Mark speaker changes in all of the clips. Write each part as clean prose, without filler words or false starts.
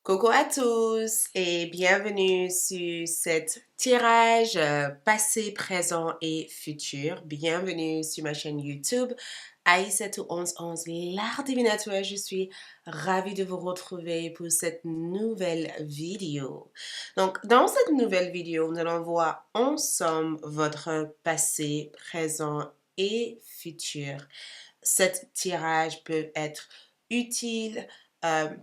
Speaker 1: Coucou à tous et bienvenue sur cet tirage passé, présent et futur. Bienvenue sur ma chaîne YouTube Aïssatou1111 l'art divinatoire. Je suis ravie de vous retrouver pour cette nouvelle vidéo. Donc, dans cette nouvelle vidéo, nous allons voir ensemble votre passé, présent et futur. Cet tirage peut être utile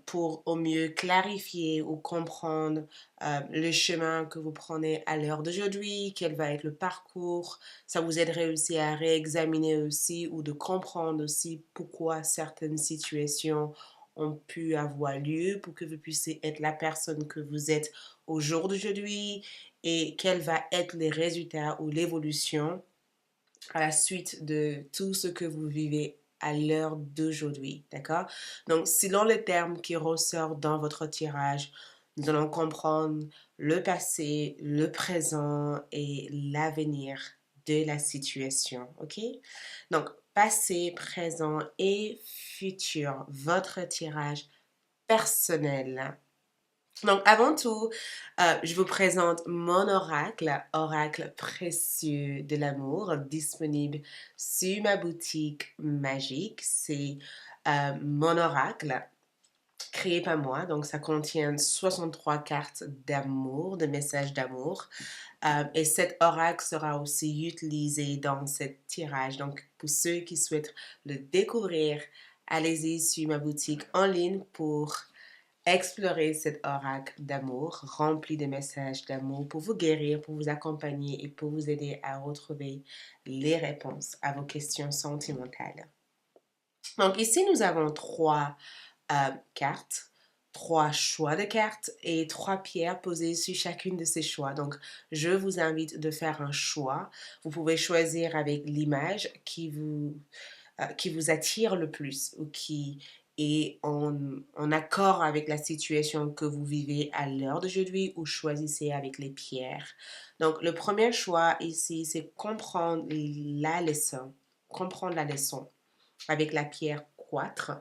Speaker 1: pour au mieux clarifier ou comprendre le chemin que vous prenez à l'heure d'aujourd'hui, quel va être le parcours. Ça vous aiderait aussi à réexaminer aussi ou de comprendre aussi pourquoi certaines situations ont pu avoir lieu pour que vous puissiez être la personne que vous êtes au jour d'aujourd'hui et quels vont être les résultats ou l'évolution à la suite de tout ce que vous vivez à l'heure d'aujourd'hui, d'accord? Donc, selon les termes qui ressortent dans votre tirage, nous allons comprendre le passé, le présent et l'avenir de la situation, ok? Donc, passé, présent et futur, votre tirage personnel. Donc, avant tout, je vous présente mon oracle précieux de l'amour, disponible sur ma boutique magique. C'est mon oracle créé par moi, donc ça contient 63 cartes d'amour, de messages d'amour. Et cet oracle sera aussi utilisé dans ce tirage. Donc, pour ceux qui souhaitent le découvrir, allez-y sur ma boutique en ligne pour explorer cet oracle d'amour rempli de messages d'amour pour vous guérir, pour vous accompagner et pour vous aider à retrouver les réponses à vos questions sentimentales. Donc ici, nous avons trois cartes, trois choix de cartes et trois pierres posées sur chacune de ces choix. Donc, je vous invite de faire un choix. Vous pouvez choisir avec l'image qui vous attire le plus ou qui est en accord avec la situation que vous vivez à l'heure d'aujourd'hui ou choisissez avec les pierres. Donc, le premier choix ici, c'est comprendre la leçon. Comprendre la leçon avec la pierre 4.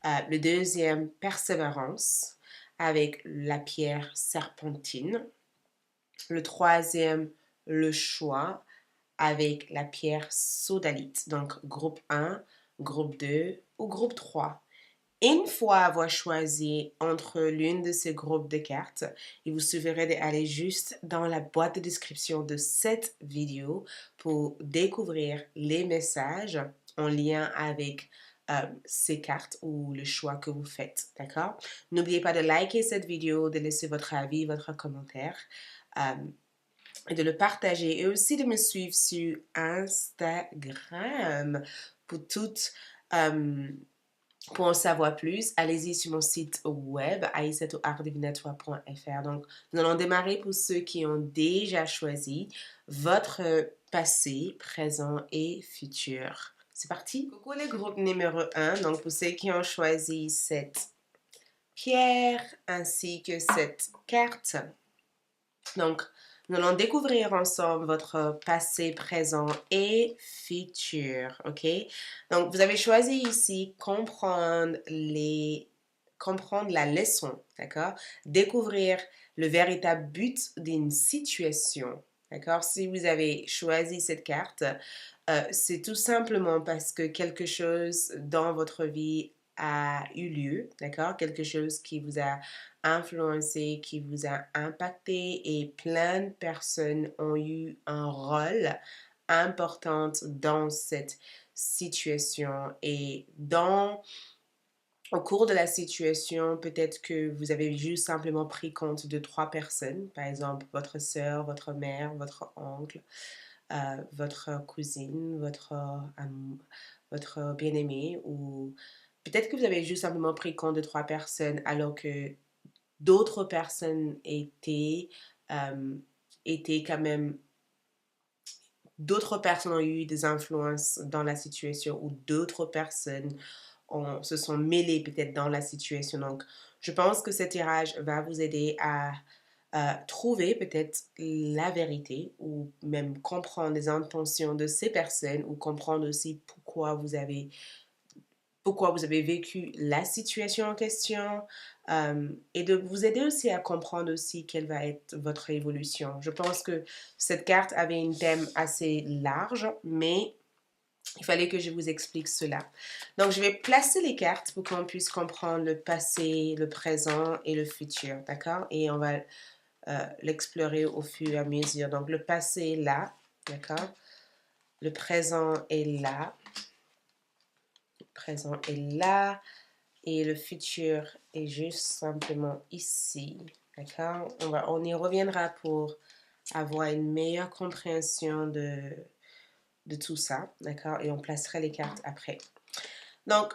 Speaker 1: Le deuxième, persévérance avec la pierre serpentine. Le troisième, le choix avec la pierre sodalite. Donc, groupe 1, groupe 2 ou groupe 3. Une fois avoir choisi entre l'une de ces groupes de cartes, il vous suffirait d'aller juste dans la boîte de description de cette vidéo pour découvrir les messages en lien avec ces cartes ou le choix que vous faites, d'accord? N'oubliez pas de liker cette vidéo, de laisser votre avis, votre commentaire. Et de le partager et aussi de me suivre sur Instagram pour toutes pour en savoir plus, allez-y sur mon site web aissatouartdivinatoire.fr. Donc, nous allons démarrer pour ceux qui ont déjà choisi votre passé, présent et futur. C'est parti? Coucou les groupes numéro 1. Donc, pour ceux qui ont choisi cette pierre ainsi que cette carte. Donc, nous allons découvrir ensemble votre passé, présent et futur, ok? Donc, vous avez choisi ici comprendre la leçon, d'accord? Découvrir le véritable but d'une situation, d'accord? Si vous avez choisi cette carte, c'est tout simplement parce que quelque chose dans votre vie a eu lieu, d'accord? Quelque chose qui vous a influencé, qui vous a impacté et plein de personnes ont eu un rôle important dans cette situation et au cours de la situation, peut-être que vous avez juste simplement pris compte de trois personnes, par exemple votre sœur, votre mère, votre oncle, votre cousine, votre bien-aimé ou peut-être que vous avez juste simplement pris compte de trois personnes alors que d'autres personnes étaient quand même, d'autres personnes ont eu des influences dans la situation ou d'autres personnes se sont mêlées peut-être dans la situation. Donc, je pense que ce tirage va vous aider à trouver peut-être la vérité ou même comprendre les intentions de ces personnes ou comprendre aussi pourquoi vous avez vécu la situation en question, et de vous aider aussi à comprendre aussi quelle va être votre évolution. Je pense que cette carte avait un thème assez large, mais il fallait que je vous explique cela. Donc, je vais placer les cartes pour qu'on puisse comprendre le passé, le présent et le futur, d'accord? Et on va l'explorer au fur et à mesure. Donc, le passé est là, d'accord? Le présent est là. Le présent est là. Et le futur est juste simplement ici, d'accord? On y reviendra pour avoir une meilleure compréhension de tout ça, d'accord? Et on placera les cartes après. Donc,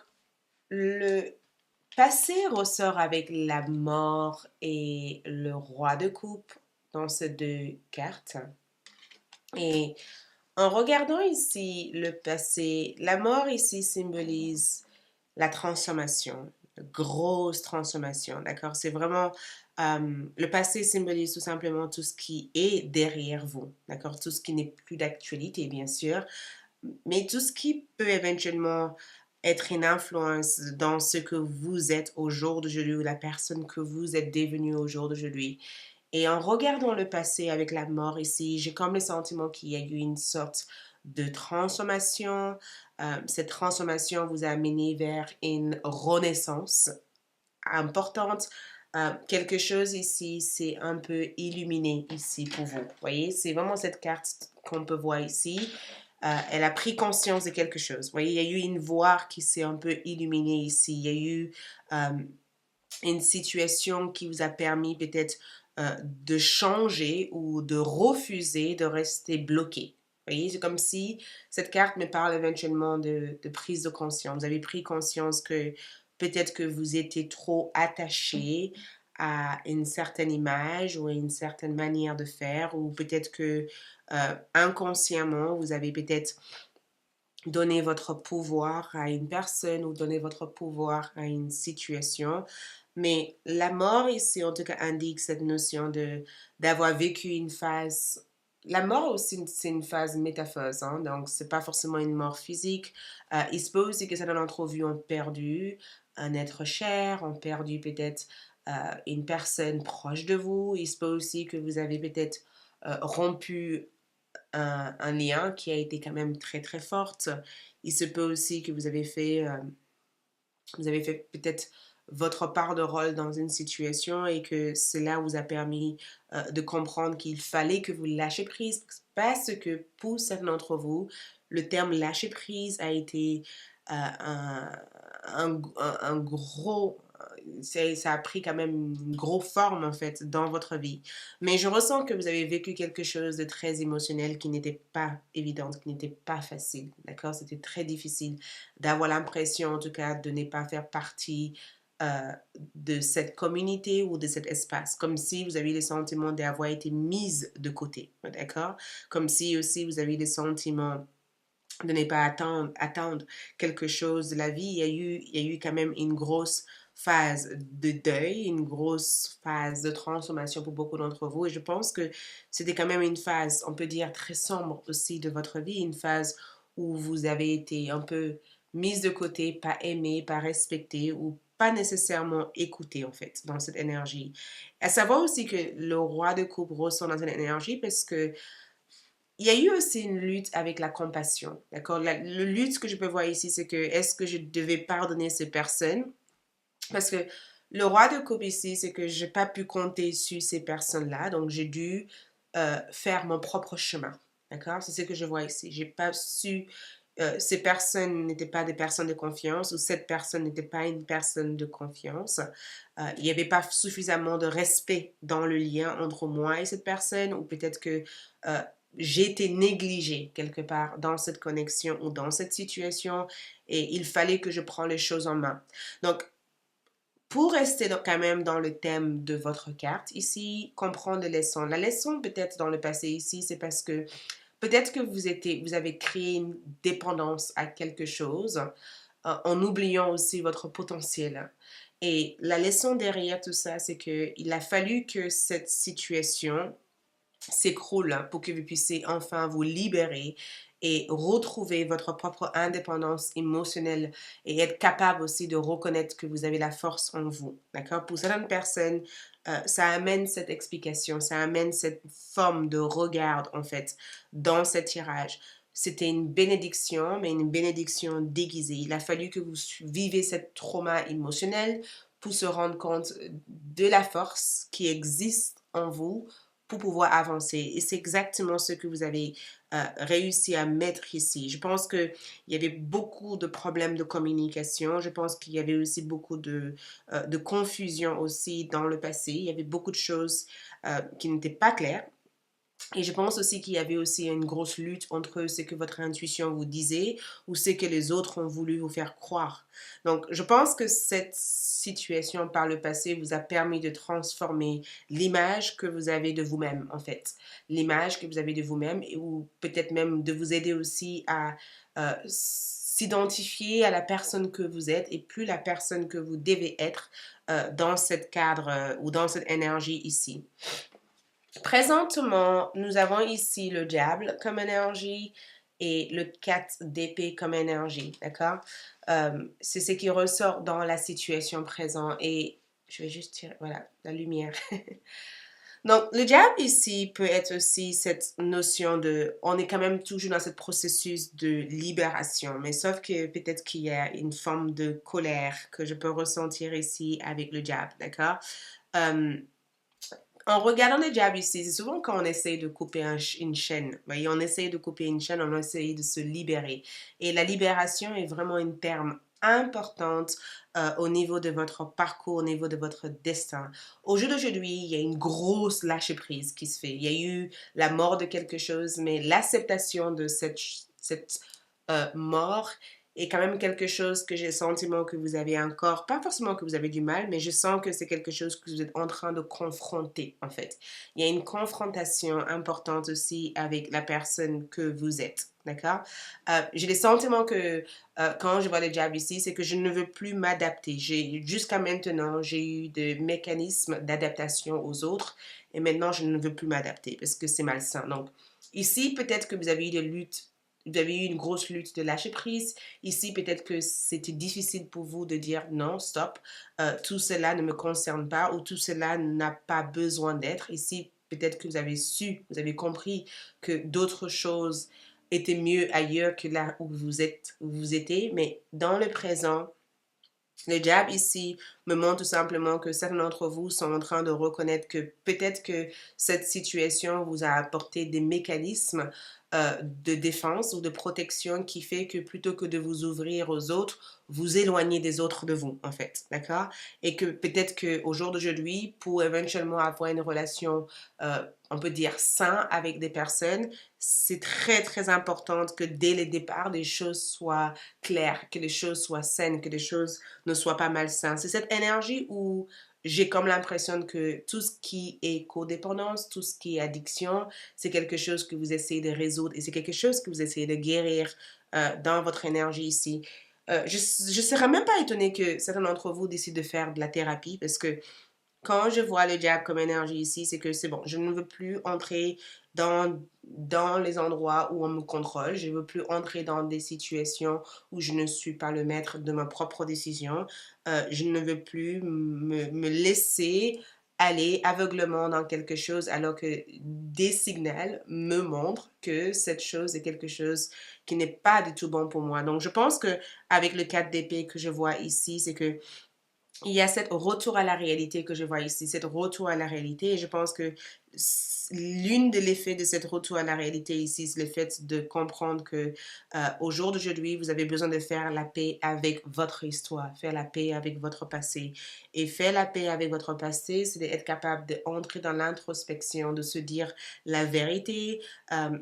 Speaker 1: le passé ressort avec la mort et le roi de coupe dans ces deux cartes. Et en regardant ici le passé, la mort ici symbolise la transformation, grosse transformation, d'accord? C'est vraiment, le passé symbolise tout simplement tout ce qui est derrière vous, d'accord? Tout ce qui n'est plus d'actualité, bien sûr, mais tout ce qui peut éventuellement être une influence dans ce que vous êtes au jour d'aujourd'hui ou la personne que vous êtes devenue au jour d'aujourd'hui. Et en regardant le passé avec la mort ici, j'ai comme le sentiment qu'il y a eu une sorte de transformation. Cette transformation vous a amené vers une renaissance importante. Quelque chose ici, c'est un peu illuminé ici pour vous. Vous voyez, c'est vraiment cette carte qu'on peut voir ici. Elle a pris conscience de quelque chose. Vous voyez, il y a eu une voie qui s'est un peu illuminée ici. Il y a eu une situation qui vous a permis peut-être de changer ou de refuser de rester bloqué. Vous voyez, c'est comme si cette carte me parle éventuellement de prise de conscience. Vous avez pris conscience que peut-être que vous étiez trop attaché à une certaine image ou à une certaine manière de faire, ou peut-être que inconsciemment, vous avez peut-être donné votre pouvoir à une personne ou donné votre pouvoir à une situation. Mais la mort ici, en tout cas, indique cette notion d'avoir vécu une phase. La mort aussi, c'est une phase métaphore, hein? Donc c'est pas forcément une mort physique. Il se peut aussi que certains d'entre vous ont perdu un être cher, ont perdu peut-être une personne proche de vous. Il se peut aussi que vous avez peut-être rompu un lien qui a été quand même très très forte. Il se peut aussi que vous avez fait peut-être votre part de rôle dans une situation et que cela vous a permis de comprendre qu'il fallait que vous lâchiez prise, parce que pour certains d'entre vous, le terme lâcher prise a été un gros, ça a pris quand même une grosse forme en fait dans votre vie. Mais je ressens que vous avez vécu quelque chose de très émotionnel qui n'était pas évident, qui n'était pas facile, d'accord? C'était très difficile d'avoir l'impression en tout cas de ne pas faire partie de cette communauté ou de cet espace, comme si vous aviez le sentiment d'avoir été mise de côté, d'accord? Comme si aussi vous aviez le sentiment de ne pas attendre quelque chose de la vie. Il y a eu quand même une grosse phase de deuil, une grosse phase de transformation pour beaucoup d'entre vous. Et je pense que c'était quand même une phase, on peut dire, très sombre aussi de votre vie, une phase où vous avez été un peu mise de côté, pas aimée, pas respectée ou pas nécessairement écoutée en fait dans cette énergie. À savoir aussi que le roi de coupe ressort dans cette énergie parce que il y a eu aussi une lutte avec la compassion, d'accord? Le lutte que je peux voir ici, c'est que est-ce que je devais pardonner ces personnes? Parce que le roi de coupe ici, c'est que je n'ai pas pu compter sur ces personnes-là, donc j'ai dû faire mon propre chemin, d'accord? C'est ce que je vois ici. J'ai pas su, ces personnes n'étaient pas des personnes de confiance ou cette personne n'était pas une personne de confiance. Il n'y avait pas suffisamment de respect dans le lien entre moi et cette personne, ou peut-être que euh, j'ai été négligée quelque part dans cette connexion ou dans cette situation et il fallait que je prenne les choses en main. Donc, pour rester quand même dans le thème de votre carte, ici, comprendre les leçons. La leçon peut-être dans le passé ici, c'est parce que peut-être que vous avez créé une dépendance à quelque chose en oubliant aussi votre potentiel. Et la leçon derrière tout ça, c'est qu'il a fallu que cette situation s'écroule pour que vous puissiez enfin vous libérer et retrouver votre propre indépendance émotionnelle et être capable aussi de reconnaître que vous avez la force en vous. D'accord? Pour certaines personnes, ça amène cette explication, ça amène cette forme de regard, en fait, dans ce tirage. C'était une bénédiction, mais une bénédiction déguisée. Il a fallu que vous vivez cette trauma émotionnel pour se rendre compte de la force qui existe en vous pour pouvoir avancer. Et c'est exactement ce que vous avez réussi à mettre ici. Je pense qu'il y avait beaucoup de problèmes de communication. Je pense qu'il y avait aussi beaucoup de confusion aussi dans le passé. Il y avait beaucoup de choses qui n'étaient pas claires. Et je pense aussi qu'il y avait aussi une grosse lutte entre ce que votre intuition vous disait ou ce que les autres ont voulu vous faire croire. Donc, je pense que cette situation par le passé vous a permis de transformer l'image que vous avez de vous-même, en fait. L'image que vous avez de vous-même ou peut-être même de vous aider aussi à s'identifier à la personne que vous êtes et plus la personne que vous devez être dans ce cadre ou dans cette énergie ici. Présentement, nous avons ici le diable comme énergie et le 4 d'épée comme énergie, d'accord? C'est ce qui ressort dans la situation présente et je vais juste tirer, voilà, la lumière. Donc, le diable ici peut être aussi cette notion de, on est quand même toujours dans ce processus de libération, mais sauf que peut-être qu'il y a une forme de colère que je peux ressentir ici avec le diable, d'accord? En regardant le diable ici, c'est souvent quand on essaye de couper une chaîne. Voyez, on essaye de couper une chaîne, on essaye de se libérer. Et la libération est vraiment une terme importante au niveau de votre parcours, au niveau de votre destin. Au jour d'aujourd'hui, il y a une grosse lâcher-prise qui se fait. Il y a eu la mort de quelque chose, mais l'acceptation de cette mort est quand même quelque chose que j'ai le sentiment que vous avez encore, pas forcément que vous avez du mal, mais je sens que c'est quelque chose que vous êtes en train de confronter, en fait. Il y a une confrontation importante aussi avec la personne que vous êtes, d'accord? J'ai le sentiment que quand je vois le diable ici, c'est que je ne veux plus m'adapter. Jusqu'à maintenant, j'ai eu des mécanismes d'adaptation aux autres et maintenant, je ne veux plus m'adapter parce que c'est malsain. Donc, ici, peut-être que vous avez eu des luttes. Vous avez eu une grosse lutte de lâcher prise. Ici, peut-être que c'était difficile pour vous de dire non, stop, tout cela ne me concerne pas ou tout cela n'a pas besoin d'être. Ici, peut-être que vous avez su, vous avez compris que d'autres choses étaient mieux ailleurs que là où vous êtes, où vous étiez. Mais dans le présent, le diable ici me montre tout simplement que certains d'entre vous sont en train de reconnaître que peut-être que cette situation vous a apporté des mécanismes de défense ou de protection qui fait que plutôt que de vous ouvrir aux autres, vous éloignez des autres de vous, en fait, d'accord? Et que peut-être qu'au jour d'aujourd'hui, pour éventuellement avoir une relation, on peut dire, sain avec des personnes, c'est très, très important que dès le départ, les choses soient claires, que les choses soient saines, que les choses ne soient pas malsaines. C'est cette énergie où j'ai comme l'impression que tout ce qui est codépendance, tout ce qui est addiction, c'est quelque chose que vous essayez de résoudre et c'est quelque chose que vous essayez de guérir dans votre énergie ici. Je ne serais même pas étonnée que certains d'entre vous décident de faire de la thérapie parce que quand je vois le diable comme énergie ici, c'est que c'est bon, je ne veux plus entrer dans les endroits où on me contrôle, je ne veux plus entrer dans des situations où je ne suis pas le maître de ma propre décision, je ne veux plus me laisser aller aveuglement dans quelque chose alors que des signaux me montrent que cette chose est quelque chose qui n'est pas du tout bon pour moi. Donc je pense que avec le 4 d'épée que je vois ici, c'est que il y a cette retour à la réalité que je vois ici, cette retour à la réalité. Et je pense que l'une de l'effets de cette retour à la réalité ici, c'est le fait de comprendre que au jour d'aujourd'hui, vous avez besoin de faire la paix avec votre histoire, faire la paix avec votre passé. Et faire la paix avec votre passé, c'est d'être capable d'entrer dans l'introspection, de se dire la vérité.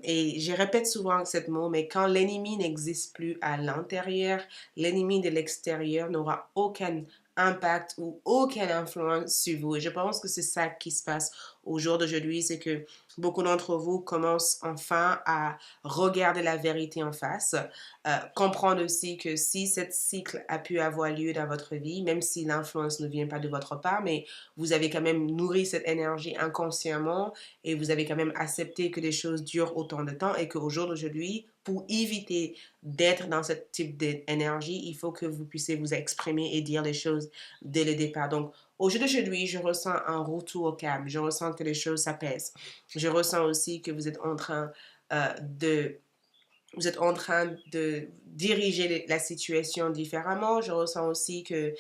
Speaker 1: Et je répète souvent ce mot, mais quand l'ennemi n'existe plus à l'intérieur, l'ennemi de l'extérieur n'aura aucun impact ou aucune influence sur vous. Et je pense que c'est ça qui se passe au jour d'aujourd'hui, c'est que beaucoup d'entre vous commencent enfin à regarder la vérité en face, comprendre aussi que si cette cycle a pu avoir lieu dans votre vie, même si l'influence ne vient pas de votre part, mais vous avez quand même nourri cette énergie inconsciemment et vous avez quand même accepté que les choses durent autant de temps et qu'au jour d'aujourd'hui, pour éviter d'être dans ce type d'énergie, il faut que vous puissiez vous exprimer et dire les choses dès le départ. Donc, au jour d'aujourd'hui, je ressens un retour au calme. Je ressens que les choses s'apaisent. Je ressens aussi que vous êtes en train de vous êtes en train de diriger la situation différemment. Je ressens aussi que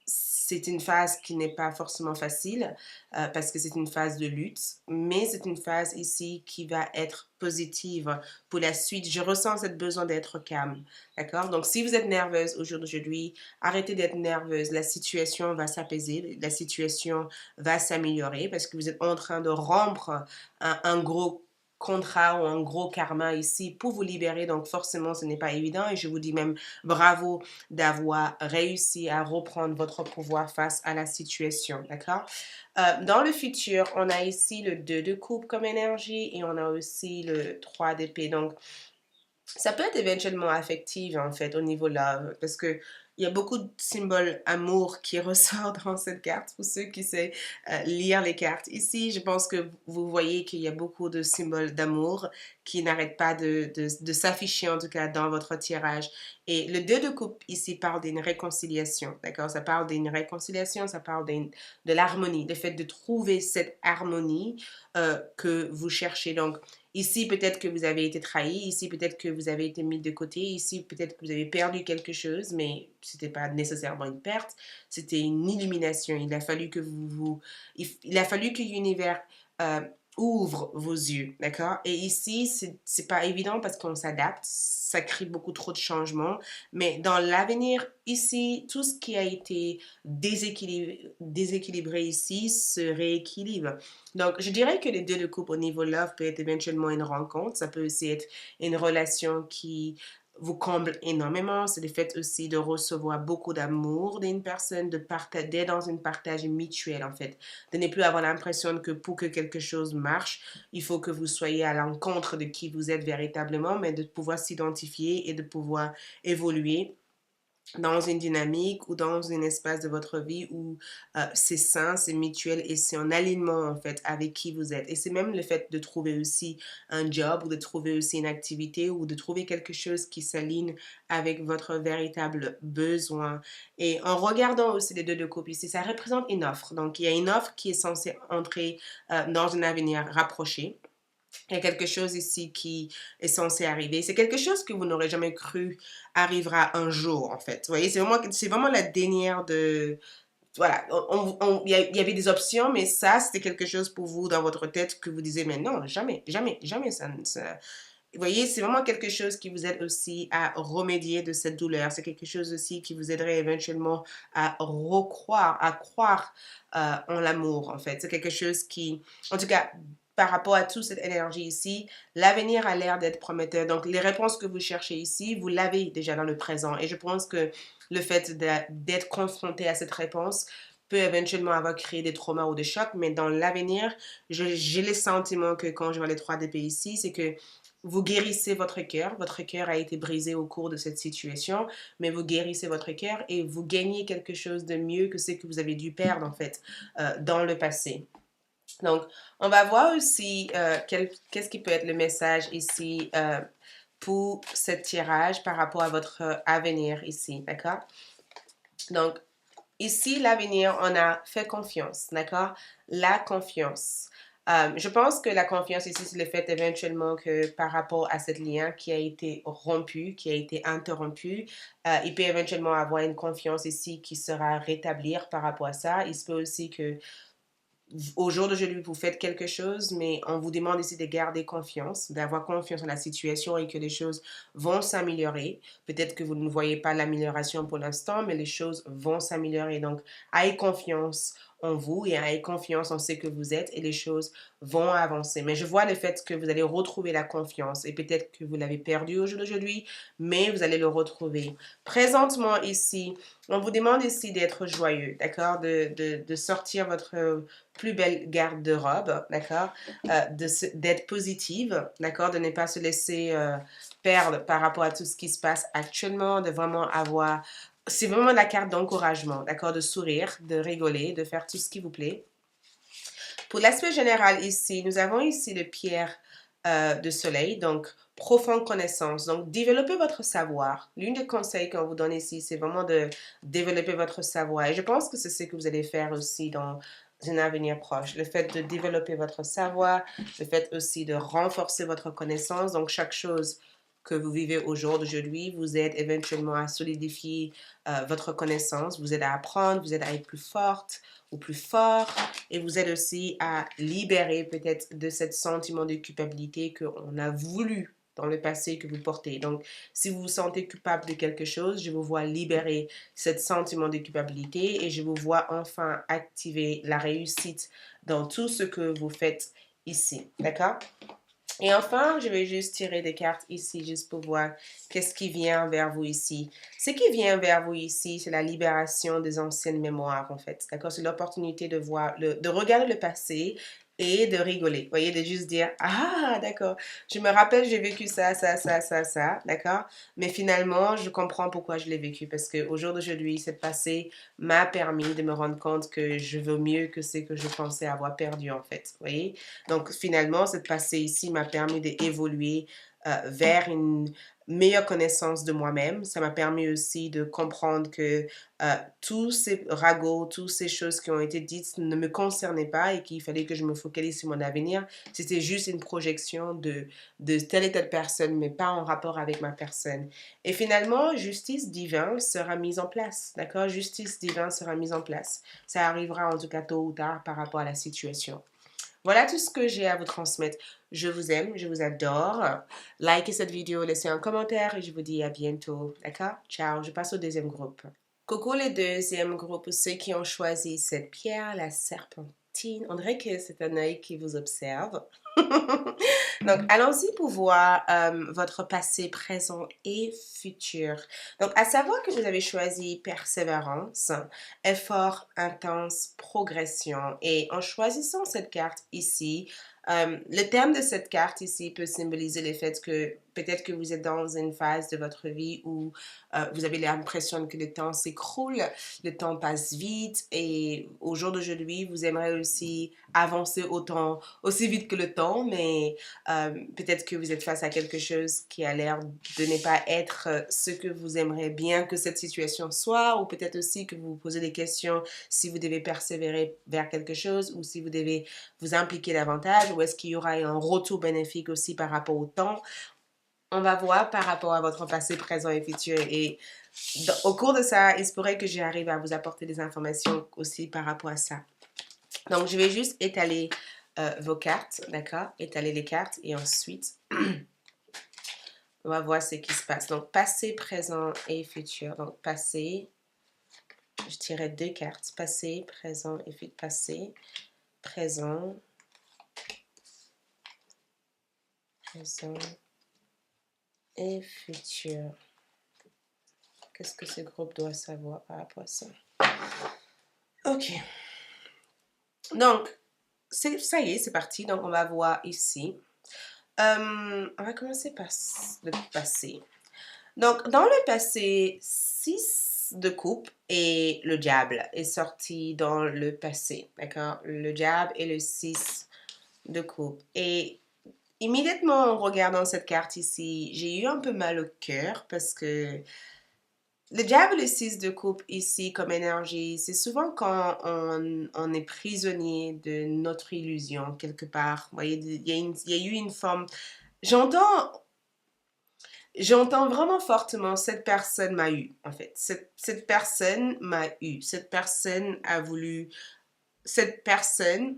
Speaker 1: c'est une phase qui n'est pas forcément facile parce que c'est une phase de lutte, mais c'est une phase ici qui va être positive pour la suite. Je ressens ce besoin d'être calme, d'accord? Donc, si vous êtes nerveuse au jour d'aujourd'hui, arrêtez d'être nerveuse. La situation va s'apaiser, la situation va s'améliorer parce que vous êtes en train de rompre un gros contrat ou un gros karma ici pour vous libérer. Donc, forcément, ce n'est pas évident et je vous dis même bravo d'avoir réussi à reprendre votre pouvoir face à la situation, d'accord? Dans le futur, on a ici le 2 de coupe comme énergie et on a aussi le 3 d'épée. Donc, ça peut être éventuellement affectif en fait au niveau love parce que il y a beaucoup de symboles amour qui ressortent dans cette carte pour ceux qui savent lire les cartes. Ici, je pense que vous voyez qu'il y a beaucoup de symboles d'amour qui n'arrêtent pas de s'afficher en tout cas dans votre tirage. Et le 2 de coupe ici parle d'une réconciliation, d'accord? Ça parle d'une réconciliation, ça parle de l'harmonie, le fait de trouver cette harmonie que vous cherchez. Donc, ici, peut-être que vous avez été trahi. Ici, peut-être que vous avez été mis de côté. Ici, peut-être que vous avez perdu quelque chose, mais ce n'était pas nécessairement une perte. C'était une illumination. Il a fallu que il a fallu que l'univers euh, ouvre vos yeux, d'accord? Et ici, c'est pas évident parce qu'on s'adapte. Ça crée beaucoup trop de changements. Mais dans l'avenir, ici, tout ce qui a été déséquilibré ici se rééquilibre. Donc, je dirais que les 2 de coupe au niveau love peut être éventuellement une rencontre. Ça peut aussi être une relation qui vous comble énormément. C'est le fait aussi de recevoir beaucoup d'amour d'une personne, d'être dans un partage mutuel en fait. De ne plus avoir l'impression que pour que quelque chose marche, il faut que vous soyez à l'encontre de qui vous êtes véritablement, mais de pouvoir s'identifier et de pouvoir évoluer dans une dynamique ou dans un espace de votre vie où c'est sain, c'est mutuel et c'est en alignement en fait avec qui vous êtes. Et c'est même le fait de trouver aussi un job ou de trouver aussi une activité ou de trouver quelque chose qui s'aligne avec votre véritable besoin. Et en regardant aussi les 2 de coupe ici, ça représente une offre. Donc il y a une offre qui est censée entrer dans un avenir rapproché. Il y a quelque chose ici qui est censé arriver. C'est quelque chose que vous n'aurez jamais cru arrivera un jour, en fait. Vous voyez, c'est vraiment la dernière de... Voilà, il y avait des options, mais ça, c'était quelque chose pour vous dans votre tête que vous disiez, mais non, jamais, jamais, jamais, Vous voyez, c'est vraiment quelque chose qui vous aide aussi à remédier de cette douleur. C'est quelque chose aussi qui vous aiderait éventuellement à recroire, à croire en l'amour, en fait. C'est quelque chose qui, en tout cas, par rapport à toute cette énergie ici, l'avenir a l'air d'être prometteur. Donc, les réponses que vous cherchez ici, vous l'avez déjà dans le présent. Et je pense que le fait d'être confronté à cette réponse peut éventuellement avoir créé des traumas ou des chocs, mais dans l'avenir, j'ai le sentiment que quand je vois les 3 DP ici, c'est que vous guérissez votre cœur. Votre cœur a été brisé au cours de cette situation, mais vous guérissez votre cœur et vous gagnez quelque chose de mieux que ce que vous avez dû perdre en fait dans le passé. Donc, on va voir aussi qu'est-ce qui peut être le message ici pour ce tirage par rapport à votre avenir ici, d'accord? Donc, ici, l'avenir, on a fait confiance, d'accord? La confiance. Je pense que la confiance ici, c'est le fait éventuellement que par rapport à ce lien qui a été rompu, qui a été interrompu, il peut éventuellement avoir une confiance ici qui sera rétablir par rapport à ça. Il se peut aussi que au jour d'aujourd'hui, vous faites quelque chose, mais on vous demande ici de garder confiance, d'avoir confiance en la situation et que les choses vont s'améliorer. Peut-être que vous ne voyez pas l'amélioration pour l'instant, mais les choses vont s'améliorer. Donc, ayez confiance en vous et ayez confiance en ce que vous êtes et les choses vont avancer. Mais je vois le fait que vous allez retrouver la confiance et peut-être que vous l'avez perdu au jour d'aujourd'hui, mais vous allez le retrouver. Présentement ici, on vous demande ici d'être joyeux, d'accord? De sortir votre plus belle garde-robe, d'accord? D'être positive, d'accord? De ne pas se laisser perdre par rapport à tout ce qui se passe actuellement, de vraiment avoir... C'est vraiment la carte d'encouragement, d'accord? De sourire, de rigoler, de faire tout ce qui vous plaît. Pour l'aspect général ici, nous avons ici le pierre de soleil, donc profonde connaissance. Donc, développez votre savoir. L'une des conseils qu'on vous donne ici, c'est vraiment de développer votre savoir. Et je pense que c'est ce que vous allez faire aussi dans un avenir proche. Le fait de développer votre savoir, le fait aussi de renforcer votre connaissance. Donc, chaque chose que vous vivez au jour d'aujourd'hui vous aide éventuellement à solidifier votre connaissance, vous aide à apprendre, vous aide à être plus forte ou plus fort et vous aide aussi à libérer peut-être de ce sentiment de culpabilité qu'on a voulu dans le passé que vous portez. Donc, si vous vous sentez coupable de quelque chose, je vous vois libérer ce sentiment de culpabilité et je vous vois enfin activer la réussite dans tout ce que vous faites ici. D'accord? Et enfin, je vais juste tirer des cartes ici, juste pour voir qu'est-ce qui vient vers vous ici. Ce qui vient vers vous ici, c'est la libération des anciennes mémoires, en fait. D'accord? C'est l'opportunité de voir, de regarder le passé et de rigoler. Vous voyez, de juste dire, ah, d'accord, je me rappelle, j'ai vécu ça, ça, ça, ça, ça, d'accord? Mais finalement, je comprends pourquoi je l'ai vécu, parce qu'au jour d'aujourd'hui, cette passé m'a permis de me rendre compte que je veux mieux que ce que je pensais avoir perdu, en fait. Vous voyez? Donc, finalement, cette passé ici m'a permis d'évoluer vers une meilleure connaissance de moi-même. Ça m'a permis aussi de comprendre que tous ces ragots, toutes ces choses qui ont été dites ne me concernaient pas et qu'il fallait que je me focalise sur mon avenir. C'était juste une projection de telle et telle personne, mais pas en rapport avec ma personne. Et finalement, justice divine sera mise en place. D'accord? Justice divine sera mise en place. Ça arrivera en tout cas tôt ou tard par rapport à la situation. Voilà tout ce que j'ai à vous transmettre. Je vous aime, je vous adore. Likez cette vidéo, laissez un commentaire et je vous dis à bientôt. D'accord? Ciao, je passe au deuxième groupe. Coucou les deuxième groupe, ceux qui ont choisi cette pierre, la serpentine. On dirait que c'est un œil qui vous observe. Donc, allons-y pour voir votre passé, présent et futur. Donc, à savoir que vous avez choisi persévérance, effort intense, progression. Et en choisissant cette carte ici, le thème de cette carte ici peut symboliser le fait que peut-être que vous êtes dans une phase de votre vie où vous avez l'impression que le temps s'écroule, le temps passe vite et au jour d'aujourd'hui, vous aimeriez aussi avancer aussi vite que le temps, mais peut-être que vous êtes face à quelque chose qui a l'air de ne pas être ce que vous aimeriez bien que cette situation soit, ou peut-être aussi que vous vous posez des questions si vous devez persévérer vers quelque chose ou si vous devez vous impliquer davantage, ou est-ce qu'il y aura un retour bénéfique aussi par rapport au temps. On va voir par rapport à votre passé, présent et futur. Et au cours de ça, il se pourrait que j'arrive à vous apporter des informations aussi par rapport à ça. Donc, je vais juste étaler vos cartes, d'accord? Étaler les cartes et ensuite, on va voir ce qui se passe. Donc, passé, présent et futur. Donc, passé, je tirais deux cartes. Passé, présent et futur. Passé, présent, présent et futur. Qu'est-ce que ce groupe doit savoir par rapport à ça? Ok. Donc, ça y est, c'est parti. Donc, on va voir ici. On va commencer par le passé. Donc, dans le passé, 6 de coupe et le diable est sorti dans le passé. D'accord? Le diable et le 6 de coupe. Et immédiatement en regardant cette carte ici, j'ai eu un peu mal au cœur parce que le diable et le 6 de coupe ici comme énergie, c'est souvent quand on est prisonnier de notre illusion quelque part. Vous voyez, il y a eu une forme... J'entends vraiment fortement, cette personne m'a eu, en fait. Cette personne m'a eu. Cette personne a voulu... Cette personne...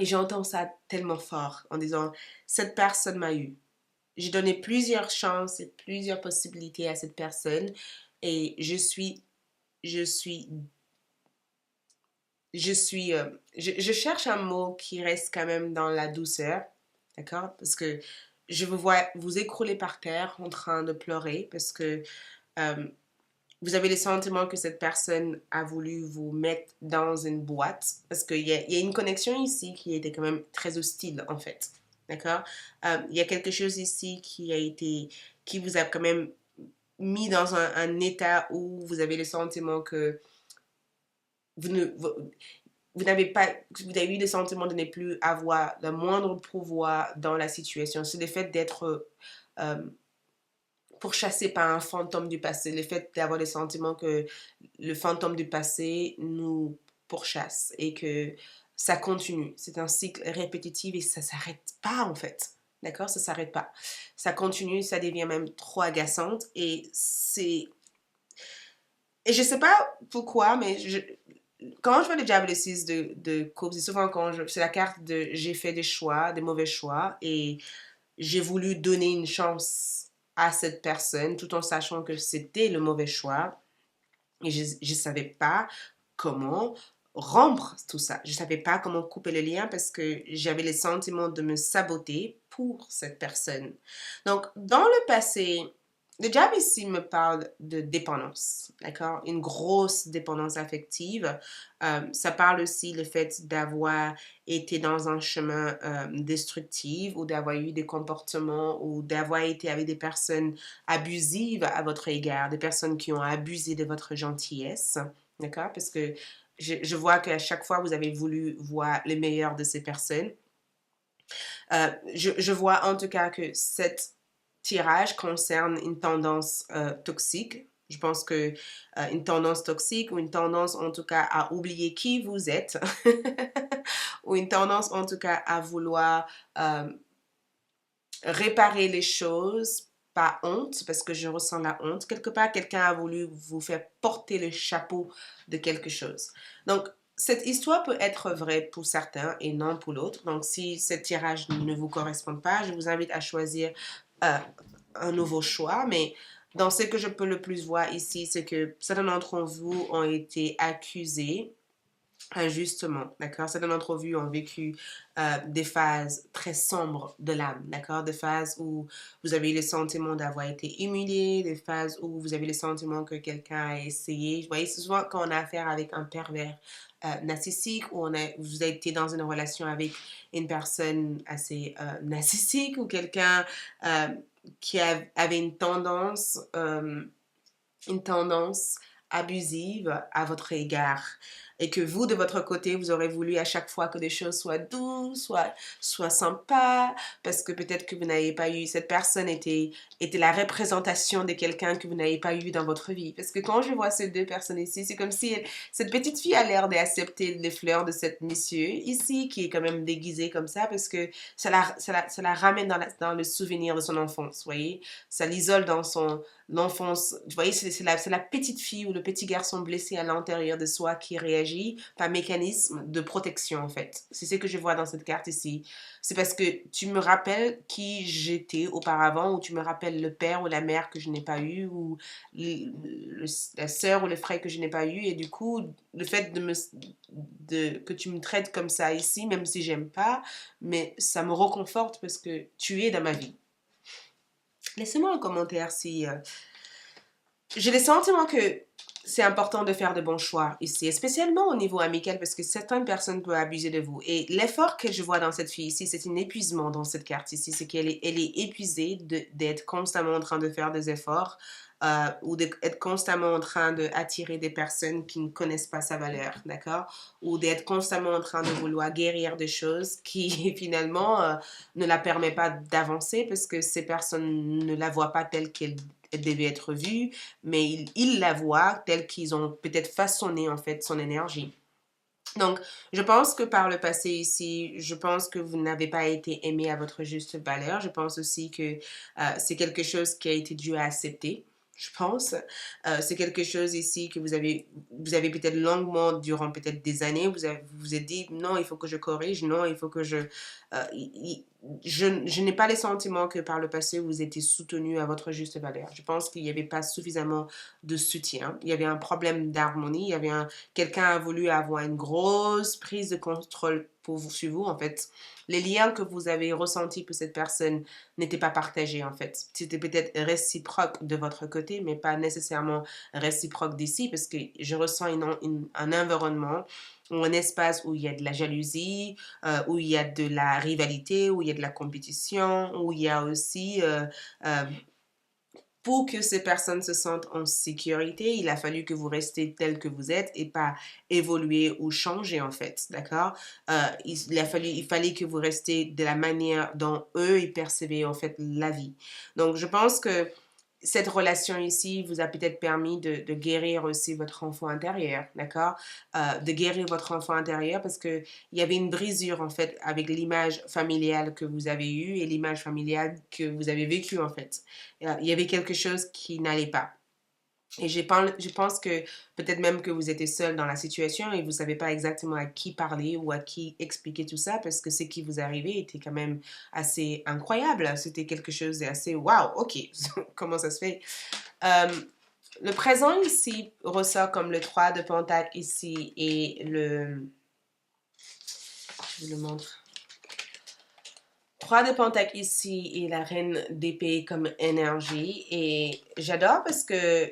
Speaker 1: Et j'entends ça tellement fort en disant, cette personne m'a eu. J'ai donné plusieurs chances et plusieurs possibilités à cette personne et je cherche un mot qui reste quand même dans la douceur, d'accord? Parce que je vous vois vous écrouler par terre en train de pleurer parce que euh, vous avez le sentiment que cette personne a voulu vous mettre dans une boîte parce qu'il y a une connexion ici qui était quand même très hostile en fait, d'accord? Il y a quelque chose ici qui vous a quand même mis dans un état où vous avez le sentiment que vous ne, vous avez eu le sentiment de ne plus avoir le moindre pouvoir dans la situation. C'est le fait d'être pourchassé par un fantôme du passé, le fait d'avoir le sentiment que le fantôme du passé nous pourchasse et que ça continue. C'est un cycle répétitif et ça s'arrête pas en fait. D'accord? Ça s'arrête pas. Ça continue, ça devient même trop agaçante et c'est... Et je sais pas pourquoi, mais quand je vois le diable 6 de coupe, c'est souvent c'est la carte de j'ai fait des choix, des mauvais choix et j'ai voulu donner une chance à cette personne tout en sachant que c'était le mauvais choix et je ne savais pas comment rompre tout ça. Je ne savais pas comment couper le lien parce que j'avais le sentiment de me saboter pour cette personne. Donc, dans le passé, le diable ici me parle de dépendance, d'accord? Une grosse dépendance affective. Ça parle aussi le fait d'avoir été dans un chemin destructif ou d'avoir eu des comportements ou d'avoir été avec des personnes abusives à votre égard, des personnes qui ont abusé de votre gentillesse, d'accord? Parce que je vois qu'à chaque fois, vous avez voulu voir le meilleur de ces personnes. Je vois en tout cas que cette tirage concerne une tendance toxique. Je pense que une tendance toxique ou une tendance en tout cas à oublier qui vous êtes ou une tendance en tout cas à vouloir réparer les choses par honte parce que je ressens la honte. Quelque part, quelqu'un a voulu vous faire porter le chapeau de quelque chose. Donc, cette histoire peut être vraie pour certains et non pour l'autre. Donc, si ce tirage ne vous correspond pas, je vous invite à choisir euh, un nouveau choix. Mais dans ce que je peux le plus voir ici, c'est que certains d'entre vous ont été accusés injustement, d'accord? Certains d'entre vous ont vécu des phases très sombres de l'âme, d'accord? Des phases où vous avez eu le sentiment d'avoir été humilié, des phases où vous avez le sentiment que quelqu'un a essayé. Vous voyez, c'est souvent quand on a affaire avec un pervers narcissique ou vous avez été dans une relation avec une personne assez narcissique ou quelqu'un qui avait une tendance abusive à votre égard et que vous, de votre côté, vous aurez voulu à chaque fois que les choses soient douces, soient sympas, parce que peut-être que vous n'avez pas eu, cette personne était la représentation de quelqu'un que vous n'avez pas eu dans votre vie. Parce que quand je vois ces deux personnes ici, c'est comme si cette petite fille a l'air d'accepter les fleurs de cet monsieur ici, qui est quand même déguisé comme ça, parce que ça la ramène dans le souvenir de son enfance, vous voyez? Ça l'isole dans l'enfance. Vous voyez, c'est la petite fille ou le petit garçon blessé à l'intérieur de soi qui réagit par mécanisme de protection, en fait. C'est ce que je vois dans cette carte ici. C'est parce que tu me rappelles qui j'étais auparavant, ou tu me rappelles le père ou la mère que je n'ai pas eu, ou la sœur ou le frère que je n'ai pas eu, et du coup, le fait que tu me traites comme ça ici, même si j'aime pas, mais ça me reconforte parce que tu es dans ma vie. Laissez-moi un commentaire si... J'ai le sentiment que c'est important de faire de bons choix ici, et spécialement au niveau amical, parce que certaines personnes peuvent abuser de vous. Et l'effort que je vois dans cette fille ici, c'est un épuisement dans cette carte ici. C'est qu'elle elle est épuisée d'être constamment en train de faire des efforts ou d'être constamment en train d'attirer des personnes qui ne connaissent pas sa valeur, d'accord? Ou d'être constamment en train de vouloir guérir des choses qui finalement ne la permettent pas d'avancer parce que ces personnes ne la voient pas telle qu'elle devait être vue, mais ils la voient telle qu'ils ont peut-être façonné en fait son énergie. Donc, je pense que par le passé ici, je pense que vous n'avez pas été aimé à votre juste valeur. Je pense aussi que c'est quelque chose qui a été dû à accepter. Je pense. C'est quelque chose ici que vous avez peut-être longuement, durant peut-être des années, vous êtes dit, non, il faut que je corrige, non, il faut que je n'ai pas le sentiment que par le passé, vous étiez soutenu à votre juste valeur. Je pense qu'il n'y avait pas suffisamment de soutien. Il y avait un problème d'harmonie. Quelqu'un a voulu avoir une grosse prise de contrôle sur vous, en fait. Les liens que vous avez ressentis pour cette personne n'étaient pas partagés, en fait. C'était peut-être réciproque de votre côté, mais pas nécessairement réciproque d'ici, parce que je ressens un environnement ou un espace où il y a de la jalousie, où il y a de la rivalité, où il y a de la compétition, où il y a aussi pour que ces personnes se sentent en sécurité, il a fallu que vous restiez tel que vous êtes et pas évoluer ou changer en fait, d'accord? Il fallait que vous restiez de la manière dont eux, ils percevaient en fait la vie. Donc, je pense que cette relation ici vous a peut-être permis de guérir aussi votre enfant intérieur, d'accord? De guérir votre enfant intérieur parce que il y avait une brisure en fait avec l'image familiale que vous avez eue et l'image familiale que vous avez vécue en fait. Il y avait quelque chose qui n'allait pas. Et je pense que peut-être même que vous étiez seul dans la situation et vous ne savez pas exactement à qui parler ou à qui expliquer tout ça parce que ce qui vous arrivait était quand même assez incroyable. C'était quelque chose d'assez wow, ok, comment ça se fait? Euh, le présent ici ressort comme le 3 de Pentacle ici et je vous le montre. 3 de Pentacle ici et la reine d'épée comme énergie. Et j'adore parce que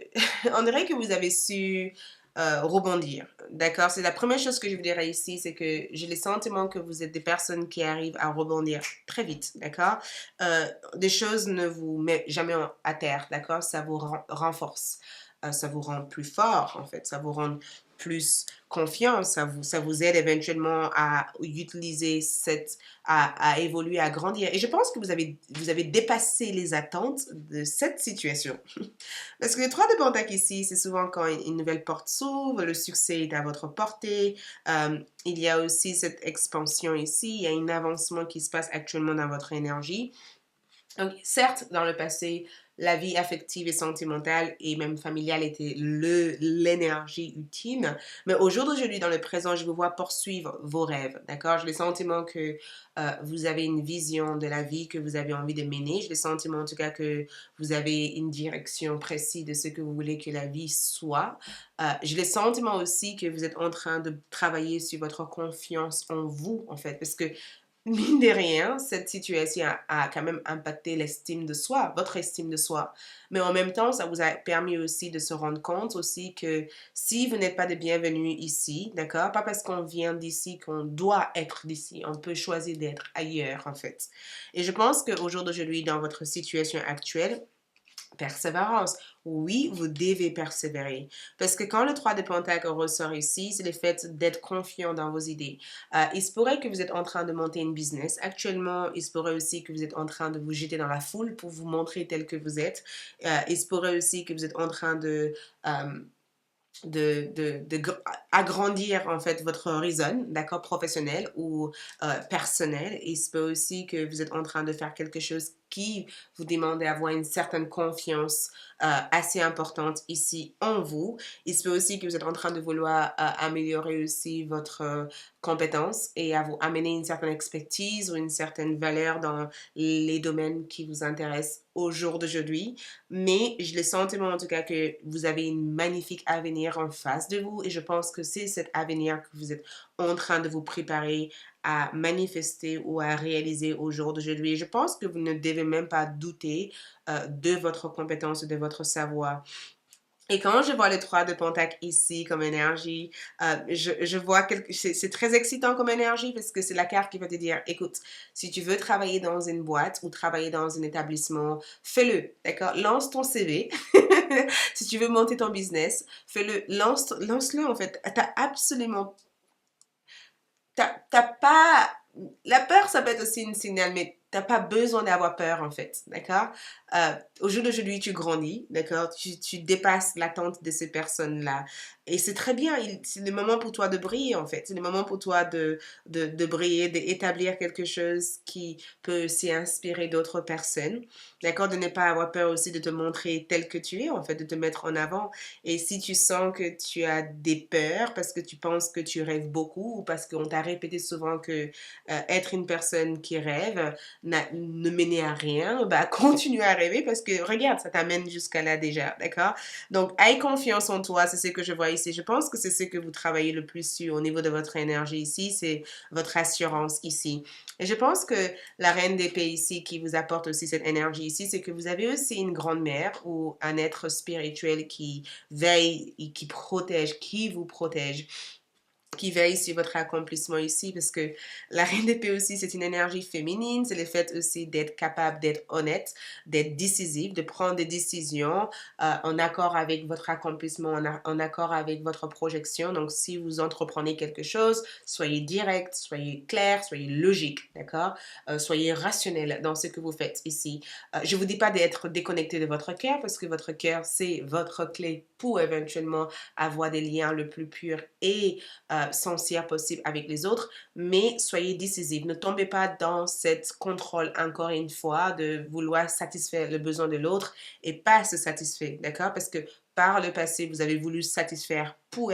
Speaker 1: on dirait que vous avez su rebondir. D'accord? C'est la première chose que je vous dirais ici, c'est que j'ai le sentiment que vous êtes des personnes qui arrivent à rebondir très vite. D'accord? Des choses ne vous mettent jamais à terre. D'accord? Ça vous renforce. Ça vous rend plus fort, en fait. Ça vous rend plus confiance. Ça vous aide éventuellement à utiliser à évoluer, à grandir. Et je pense que vous avez dépassé les attentes de cette situation. Parce que les 3 de Pentacle ici, c'est souvent quand une nouvelle porte s'ouvre, le succès est à votre portée. Il y a aussi cette expansion ici, il y a un avancement qui se passe actuellement dans votre énergie. Donc, certes, dans le passé, la vie affective et sentimentale et même familiale était l'énergie ultime. Mais au jour d'aujourd'hui, dans le présent, je vous vois poursuivre vos rêves. D'accord? J'ai le sentiment que vous avez une vision de la vie que vous avez envie de mener. J'ai le sentiment en tout cas que vous avez une direction précise de ce que vous voulez que la vie soit. J'ai le sentiment aussi que vous êtes en train de travailler sur votre confiance en vous, en fait. Parce que mine de rien, cette situation a quand même impacté l'estime de soi, votre estime de soi. Mais en même temps, ça vous a permis aussi de se rendre compte aussi que si vous n'êtes pas de bienvenue ici, d'accord? Pas parce qu'on vient d'ici qu'on doit être d'ici. On peut choisir d'être ailleurs, en fait. Et je pense qu'au jour d'aujourd'hui, dans votre situation actuelle, persévérance. Oui, vous devez persévérer. Parce que quand le 3 de Pentacle ressort ici, c'est le fait d'être confiant dans vos idées. Il se pourrait que vous êtes en train de monter une business. Actuellement, il se pourrait aussi que vous êtes en train de vous jeter dans la foule pour vous montrer tel que vous êtes. Il se pourrait aussi que vous êtes en train euh, de agrandir en fait votre horizon, d'accord, professionnel ou personnel. Il se peut aussi que vous êtes en train de faire quelque chose qui vous demande d'avoir une certaine confiance assez importante ici en vous. Il se peut aussi que vous êtes en train de vouloir améliorer aussi votre compétence et à vous amener une certaine expertise ou une certaine valeur dans les domaines qui vous intéressent au jour d'aujourd'hui. Mais j'ai le sentiment en tout cas que vous avez une magnifique avenir en face de vous et je pense que c'est cet avenir que vous êtes en train de vous préparer à manifester ou à réaliser au jour d'aujourd'hui. Et je pense que vous ne devez même pas douter de votre compétence, de votre savoir. Et quand je vois les 3 de Pentacle ici comme énergie, je vois c'est très excitant comme énergie parce que c'est la carte qui va te dire, écoute, si tu veux travailler dans une boîte ou travailler dans un établissement, fais-le, d'accord? Lance ton CV. Si tu veux monter ton business, fais-le, lance-le en fait. T'as absolument t'as pas... La peur, ça peut être aussi une signal, mais t'as pas besoin d'avoir peur, en fait, d'accord? Au jour d'aujourd'hui, tu grandis, d'accord? Tu dépasses l'attente de ces personnes-là. Et c'est très bien, c'est le moment pour toi de briller, en fait. C'est le moment pour toi de briller, d'établir quelque chose qui peut aussi inspirer d'autres personnes, d'accord? De ne pas avoir peur aussi de te montrer tel que tu es, en fait, de te mettre en avant. Et si tu sens que tu as des peurs parce que tu penses que tu rêves beaucoup ou parce qu'on t'a répété souvent que être une personne qui rêve ne menait à rien, bah continue à rêver parce que regarde, ça t'amène jusqu'à là déjà, d'accord? Donc, aie confiance en toi, c'est ce que je vois ici. Je pense que c'est ce que vous travaillez le plus sur au niveau de votre énergie ici, c'est votre assurance ici. Et je pense que la reine d'épée ici qui vous apporte aussi cette énergie ici, c'est que vous avez aussi une grande-mère ou un être spirituel qui veille et qui protège, qui vous protège. qui veille sur votre accomplissement ici, parce que la reine d'épée aussi, c'est une énergie féminine, c'est le fait aussi d'être capable d'être honnête, d'être décisif, de prendre des décisions en accord avec votre accomplissement, en accord avec votre projection. Donc, si vous entreprenez quelque chose, soyez direct, soyez clair, soyez logique, d'accord? Soyez rationnel dans ce que vous faites ici. Je ne vous dis pas d'être déconnecté de votre cœur, parce que votre cœur, c'est votre clé pour éventuellement avoir des liens le plus purs et sincère possible avec les autres, mais soyez décisif. Ne tombez pas dans cette contrôle, encore une fois, de vouloir satisfaire le besoin de l'autre et pas se satisfaire, d'accord? Parce que par le passé, vous avez voulu satisfaire pour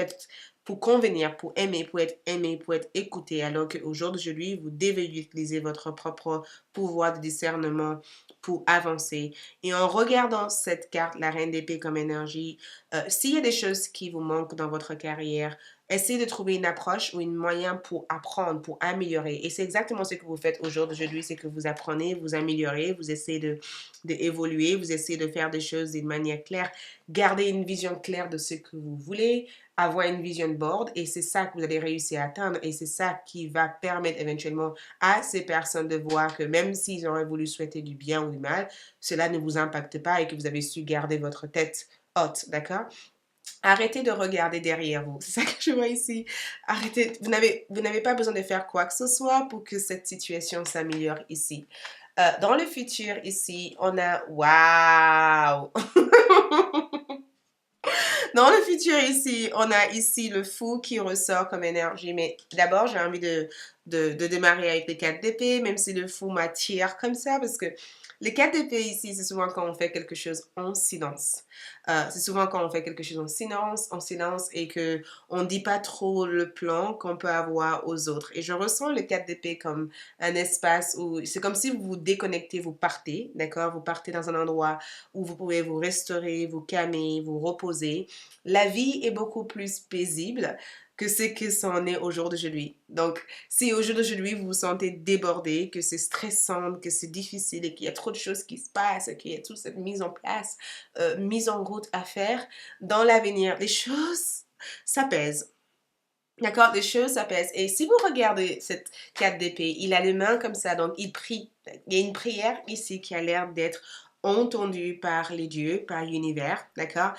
Speaker 1: convenir, pour être aimé, pour être écouté, alors qu'aujourd'hui, vous devez utiliser votre propre pouvoir de discernement pour avancer. Et en regardant cette carte, la reine d'épée comme énergie, s'il y a des choses qui vous manquent dans votre carrière, essayez de trouver une approche ou un moyen pour apprendre, pour améliorer. Et c'est exactement ce que vous faites aujourd'hui, c'est que vous apprenez, vous améliorez, vous essayez d'évoluer, vous essayez de faire des choses d'une manière claire, garder une vision claire de ce que vous voulez, avoir une vision board, et c'est ça que vous allez réussir à atteindre, et c'est ça qui va permettre éventuellement à ces personnes de voir que même s'ils auraient voulu souhaiter du bien ou du mal, cela ne vous impacte pas et que vous avez su garder votre tête haute, d'accord? Arrêtez de regarder derrière vous. C'est ça que je vois ici. Arrêtez. Vous n'avez pas besoin de faire quoi que ce soit pour que cette situation s'améliore ici. Dans le futur, ici, on a... Waouh! Dans le futur, ici, on a ici le fou qui ressort comme énergie. Mais d'abord, j'ai envie de démarrer avec les 4 d'épée, même si le fou m'attire comme ça, parce que les 4 d'épée ici, c'est souvent quand on fait quelque chose en silence. C'est souvent quand on fait quelque chose en silence et que on ne dit pas trop le plan qu'on peut avoir aux autres. Et je ressens le 4 d'épée comme un espace où c'est comme si vous vous déconnectez, vous partez, d'accord? Vous partez dans un endroit où vous pouvez vous restaurer, vous calmer, vous reposer. La vie est beaucoup plus paisible que ce que c'en est au jour d'aujourd'hui. Donc, si au jour d'aujourd'hui, vous vous sentez débordé, que c'est stressant, que c'est difficile et qu'il y a trop de choses qui se passent, qu'il y a toute cette mise en place, mise en route à faire, dans l'avenir, les choses s'apaisent. D'accord, les choses s'apaisent. Et si vous regardez cette carte d'épée, il a les mains comme ça, donc il prie. Il y a une prière ici qui a l'air d'être entendue par les dieux, par l'univers, d'accord?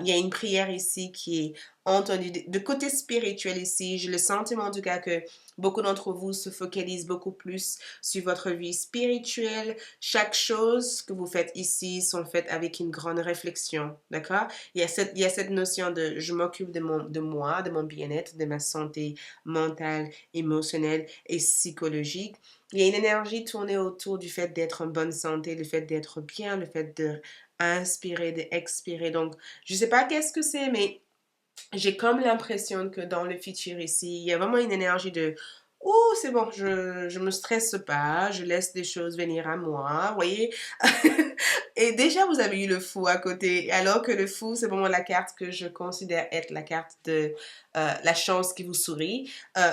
Speaker 1: Il y a une prière ici qui est entendue. De côté spirituel ici, j'ai le sentiment en tout cas que beaucoup d'entre vous se focalisent beaucoup plus sur votre vie spirituelle. Chaque chose que vous faites ici sont faites avec une grande réflexion, d'accord? Il y a cette notion de je m'occupe de moi, de mon bien-être, de ma santé mentale, émotionnelle et psychologique. Il y a une énergie tournée autour du fait d'être en bonne santé, le fait d'être bien, le fait de inspirer, d'expirer. Donc, je ne sais pas qu'est-ce que c'est, mais j'ai comme l'impression que dans le futur ici, il y a vraiment une énergie de oh, c'est bon, je me stresse pas, je laisse des choses venir à moi, vous voyez? Et déjà, vous avez eu le fou à côté, alors que le fou, c'est vraiment la carte que je considère être la carte de la chance qui vous sourit.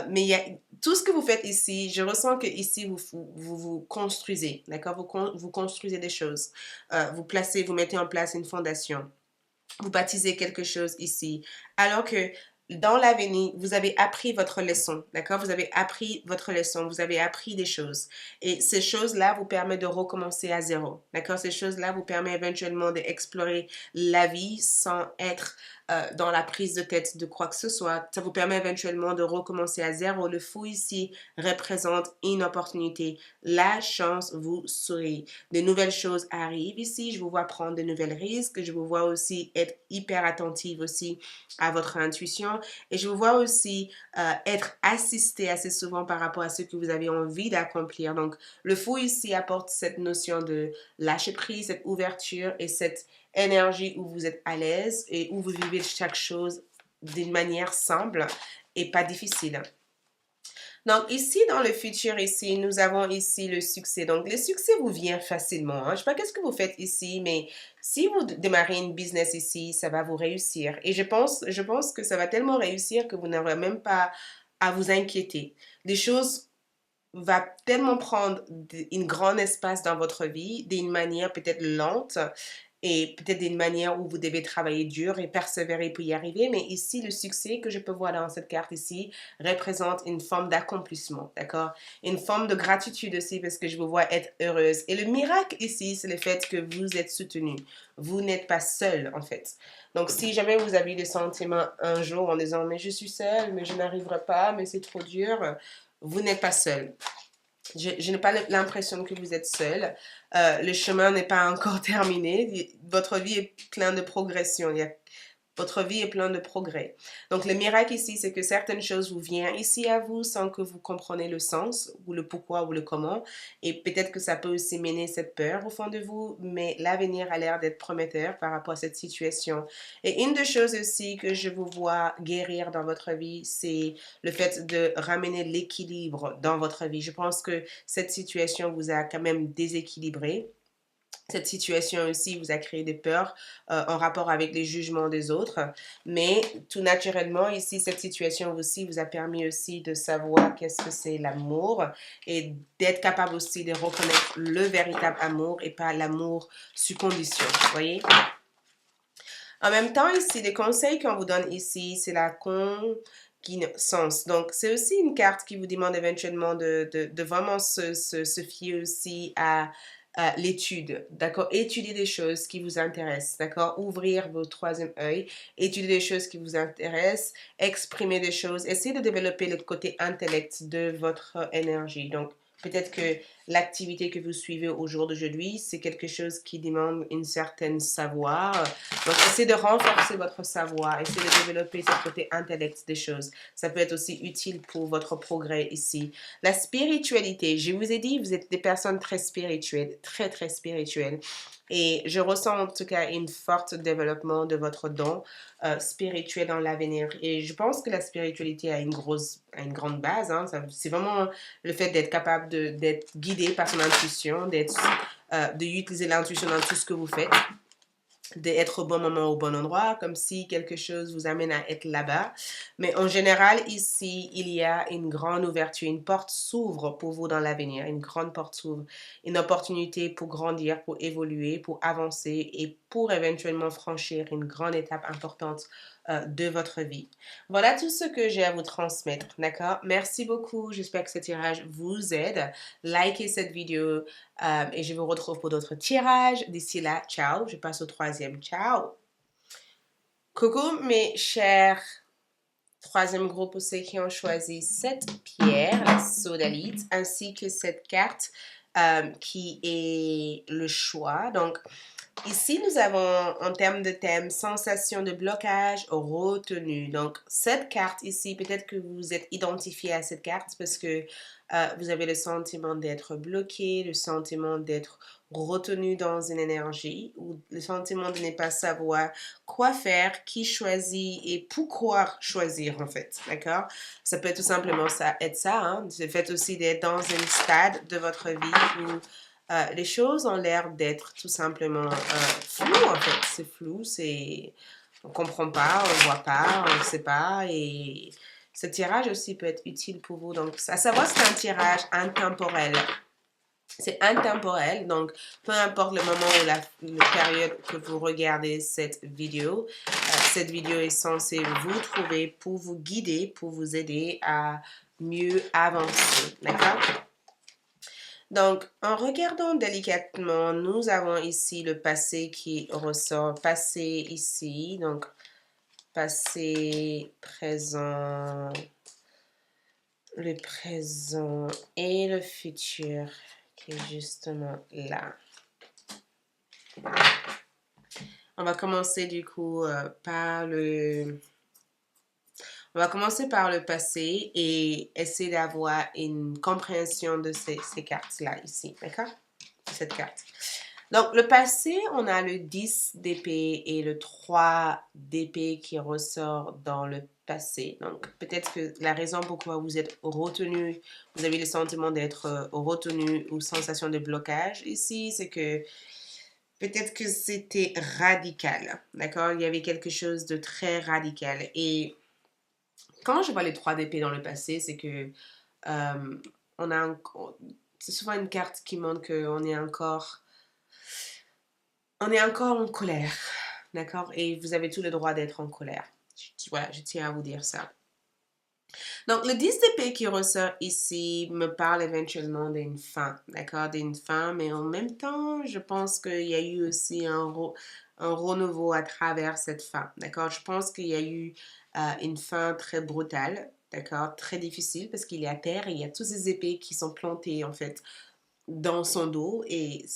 Speaker 1: Mais il y a, tout ce que vous faites ici, je ressens que ici, vous construisez, d'accord? Vous construisez des choses. Vous mettez en place une fondation. Vous baptisez quelque chose ici. Alors que dans l'avenir, vous avez appris votre leçon, d'accord? Vous avez appris votre leçon, vous avez appris des choses. Et ces choses-là vous permettent de recommencer à zéro, d'accord? Ces choses-là vous permettent éventuellement d'explorer la vie sans être dans la prise de tête de quoi que ce soit. Ça vous permet éventuellement de recommencer à zéro. Le fou ici représente une opportunité. La chance vous sourit. De nouvelles choses arrivent ici. Je vous vois prendre de nouvelles risques. Je vous vois aussi être hyper attentive aussi à votre intuition. Et je vous vois aussi être assisté assez souvent par rapport à ce que vous avez envie d'accomplir. Donc, le fou ici apporte cette notion de lâcher prise, cette ouverture et cette énergie où vous êtes à l'aise et où vous vivez chaque chose d'une manière simple et pas difficile. Donc ici, dans le futur, ici, nous avons ici le succès. Donc le succès vous vient facilement. Hein. Je ne sais pas qu'est-ce que vous faites ici, mais si vous démarrez une business ici, ça va vous réussir. Et je pense que ça va tellement réussir que vous n'aurez même pas à vous inquiéter. Les choses va tellement prendre un grand espace dans votre vie d'une manière peut-être lente et peut-être d'une manière où vous devez travailler dur et persévérer pour y arriver. Mais ici, le succès que je peux voir dans cette carte ici représente une forme d'accomplissement, d'accord? Une forme de gratitude aussi parce que je vous vois être heureuse. Et le miracle ici, c'est le fait que vous êtes soutenu. Vous n'êtes pas seul, en fait. Donc, si jamais vous avez des sentiments un jour en disant, mais je suis seule, mais je n'arriverai pas, mais c'est trop dur, vous n'êtes pas seul. Je n'ai pas l'impression que vous êtes seul. Le chemin n'est pas encore terminé. Votre vie est pleine de progression. Votre vie est pleine de progrès. Donc, le miracle ici, c'est que certaines choses vous viennent ici à vous sans que vous compreniez le sens ou le pourquoi ou le comment. Et peut-être que ça peut aussi mener cette peur au fond de vous, mais l'avenir a l'air d'être prometteur par rapport à cette situation. Et une des choses aussi que je vous vois guérir dans votre vie, c'est le fait de ramener l'équilibre dans votre vie. Je pense que cette situation vous a quand même déséquilibré. Cette situation aussi vous a créé des peurs en rapport avec les jugements des autres. Mais tout naturellement, ici, cette situation aussi vous a permis aussi de savoir qu'est-ce que c'est l'amour et d'être capable aussi de reconnaître le véritable amour et pas l'amour sous condition. Vous voyez? En même temps, ici, les conseils qu'on vous donne ici, c'est la connaissance. Donc, c'est aussi une carte qui vous demande éventuellement de vraiment se fier aussi à l'étude, d'accord? Étudier des choses qui vous intéressent, d'accord? Ouvrir vos troisième œil, étudier des choses qui vous intéressent, exprimer des choses, essayer de développer le côté intellect de votre énergie. Donc, peut-être que l'activité que vous suivez au jour d'aujourd'hui, c'est quelque chose qui demande une certaine savoir. Donc, essayez de renforcer votre savoir, essayez de développer ce côté intellect des choses. Ça peut être aussi utile pour votre progrès ici. La spiritualité, je vous ai dit, vous êtes des personnes très spirituelles, très, très spirituelles. Et je ressens en tout cas un fort développement de votre don spirituel dans l'avenir. Et je pense que la spiritualité a une grande base. Hein. C'est vraiment le fait d'être capable d'être guidé par son intuition, d'utiliser l'intuition dans tout ce que vous faites, d'être au bon moment au bon endroit, comme si quelque chose vous amène à être là-bas. Mais en général, ici, il y a une grande ouverture, une porte s'ouvre pour vous dans l'avenir, une grande porte s'ouvre, une opportunité pour grandir, pour évoluer, pour avancer et pour éventuellement franchir une grande étape importante de votre vie. Voilà tout ce que j'ai à vous transmettre, d'accord? Merci beaucoup, j'espère que ce tirage vous aide. Likez cette vidéo, et je vous retrouve pour d'autres tirages. D'ici là, ciao. Je passe au troisième. Ciao. Coucou mes chers troisième groupe pour ceux qui ont choisi cette pierre, la sodalite, ainsi que cette carte qui est le choix. Donc, ici, nous avons en termes de thème sensation de blocage retenue. Donc, cette carte ici, peut-être que vous êtes identifié à cette carte parce que vous avez le sentiment d'être bloqué, le sentiment d'être retenu dans une énergie ou le sentiment de ne pas savoir quoi faire, qui choisit et pourquoi choisir en fait, d'accord? Ça peut être tout simplement ça, être ça, hein? Le fait aussi d'être dans un stade de votre vie où les choses ont l'air d'être tout simplement floues en fait. C'est flou, on comprend pas, on voit pas, on ne sait pas et ce tirage aussi peut être utile pour vous. Donc, à savoir, c'est un tirage intemporel. C'est intemporel, donc peu importe le moment ou la période que vous regardez cette vidéo est censée vous trouver pour vous guider, pour vous aider à mieux avancer. D'accord? Donc, en regardant délicatement, nous avons ici le passé qui ressort. Passé ici, donc passé, présent, le présent et le futur qui est justement là. On va commencer du coup par le... On va commencer par le passé et essayer d'avoir une compréhension de ces cartes-là ici, d'accord? Cette carte. Donc, le passé, on a le 10 d'épée et le 3 d'épée qui ressort dans le passé. Donc, peut-être que la raison pourquoi vous êtes retenu, vous avez le sentiment d'être retenu ou sensation de blocage ici, c'est que peut-être que c'était radical, d'accord? Il y avait quelque chose de très radical. Et quand je vois les 3 d'épée dans le passé, c'est que on a c'est souvent une carte qui montre qu'on est encore on est encore en colère, d'accord? Et vous avez tout le droit d'être en colère. Voilà, je tiens à vous dire ça. Donc, le 10 d'épée qui ressort ici me parle éventuellement d'une fin, d'accord? D'une fin, mais en même temps, je pense qu'il y a eu aussi un renouveau à travers cette fin, d'accord? Je pense qu'il y a eu une fin très brutale, d'accord? Très difficile parce qu'il est à terre et il y a toutes ces épées qui sont plantées, en fait, dans son dos et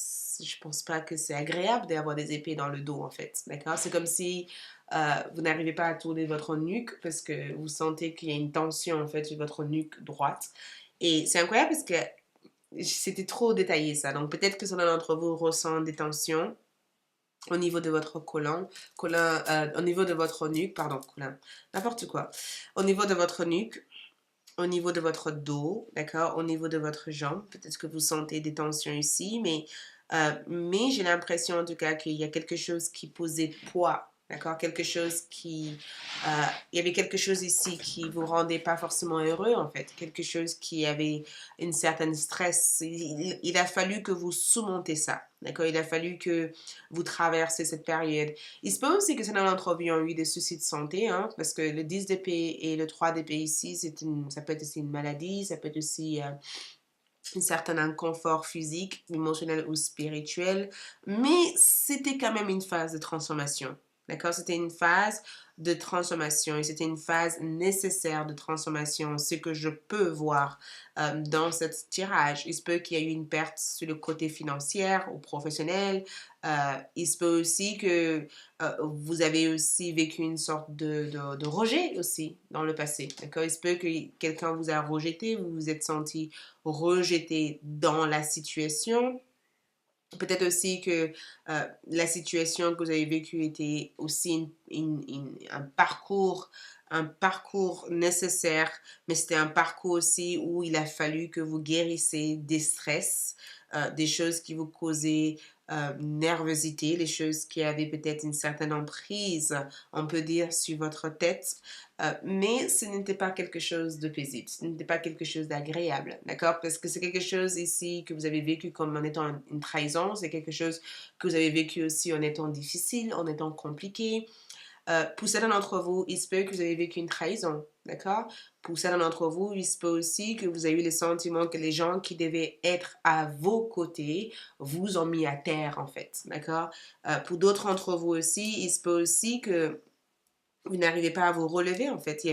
Speaker 1: je pense pas que c'est agréable d'avoir des épées dans le dos en fait, d'accord? C'est comme si vous n'arrivez pas à tourner votre nuque parce que vous sentez qu'il y a une tension en fait sur votre nuque droite et c'est incroyable parce que c'était trop détaillé ça, donc peut-être que certains d'entre vous ressent des tensions au niveau de votre au niveau de votre nuque, pardon, colon, n'importe quoi, au niveau de votre nuque, au niveau de votre dos, d'accord, au niveau de votre jambe. Peut-être que vous sentez des tensions ici, mais j'ai l'impression en tout cas qu'il y a quelque chose qui posait poids, d'accord, quelque chose il y avait quelque chose ici qui vous rendait pas forcément heureux en fait, quelque chose qui avait une certaine stress. Il a fallu que vous surmontez ça, d'accord, il a fallu que vous traversez cette période. Il se peut aussi que certains d'entre vous ont eu des soucis de santé, hein, parce que le 10 d'épée et le 3 d'épée ici, ça peut être aussi une maladie, ça peut être aussi un certain inconfort physique, émotionnel ou spirituel, mais c'était quand même une phase de transformation. D'accord? C'était une phase de transformation et c'était une phase nécessaire de transformation. Ce que je peux voir dans ce tirage, il se peut qu'il y ait eu une perte sur le côté financier ou professionnel. Il se peut aussi que vous avez aussi vécu une sorte de rejet aussi dans le passé. D'accord? Il se peut que quelqu'un vous a rejeté, vous vous êtes senti rejeté dans la situation. Peut-être aussi que la situation que vous avez vécue était aussi un parcours nécessaire, mais c'était un parcours aussi où il a fallu que vous guérissez des stress, des choses qui vous causaient nervosité, les choses qui avaient peut-être une certaine emprise, on peut dire, sur votre tête, mais ce n'était pas quelque chose de paisible, ce n'était pas quelque chose d'agréable, d'accord? Parce que c'est quelque chose ici que vous avez vécu comme en étant une trahison, c'est quelque chose que vous avez vécu aussi en étant difficile, en étant compliqué. Pour certains d'entre vous, il se peut que vous avez vécu une trahison, d'accord? Pour certains d'entre vous, il se peut aussi que vous avez eu le sentiment que les gens qui devaient être à vos côtés vous ont mis à terre, en fait, d'accord? Pour d'autres d'entre vous aussi, il se peut aussi que vous n'arrivez pas à vous relever, en fait.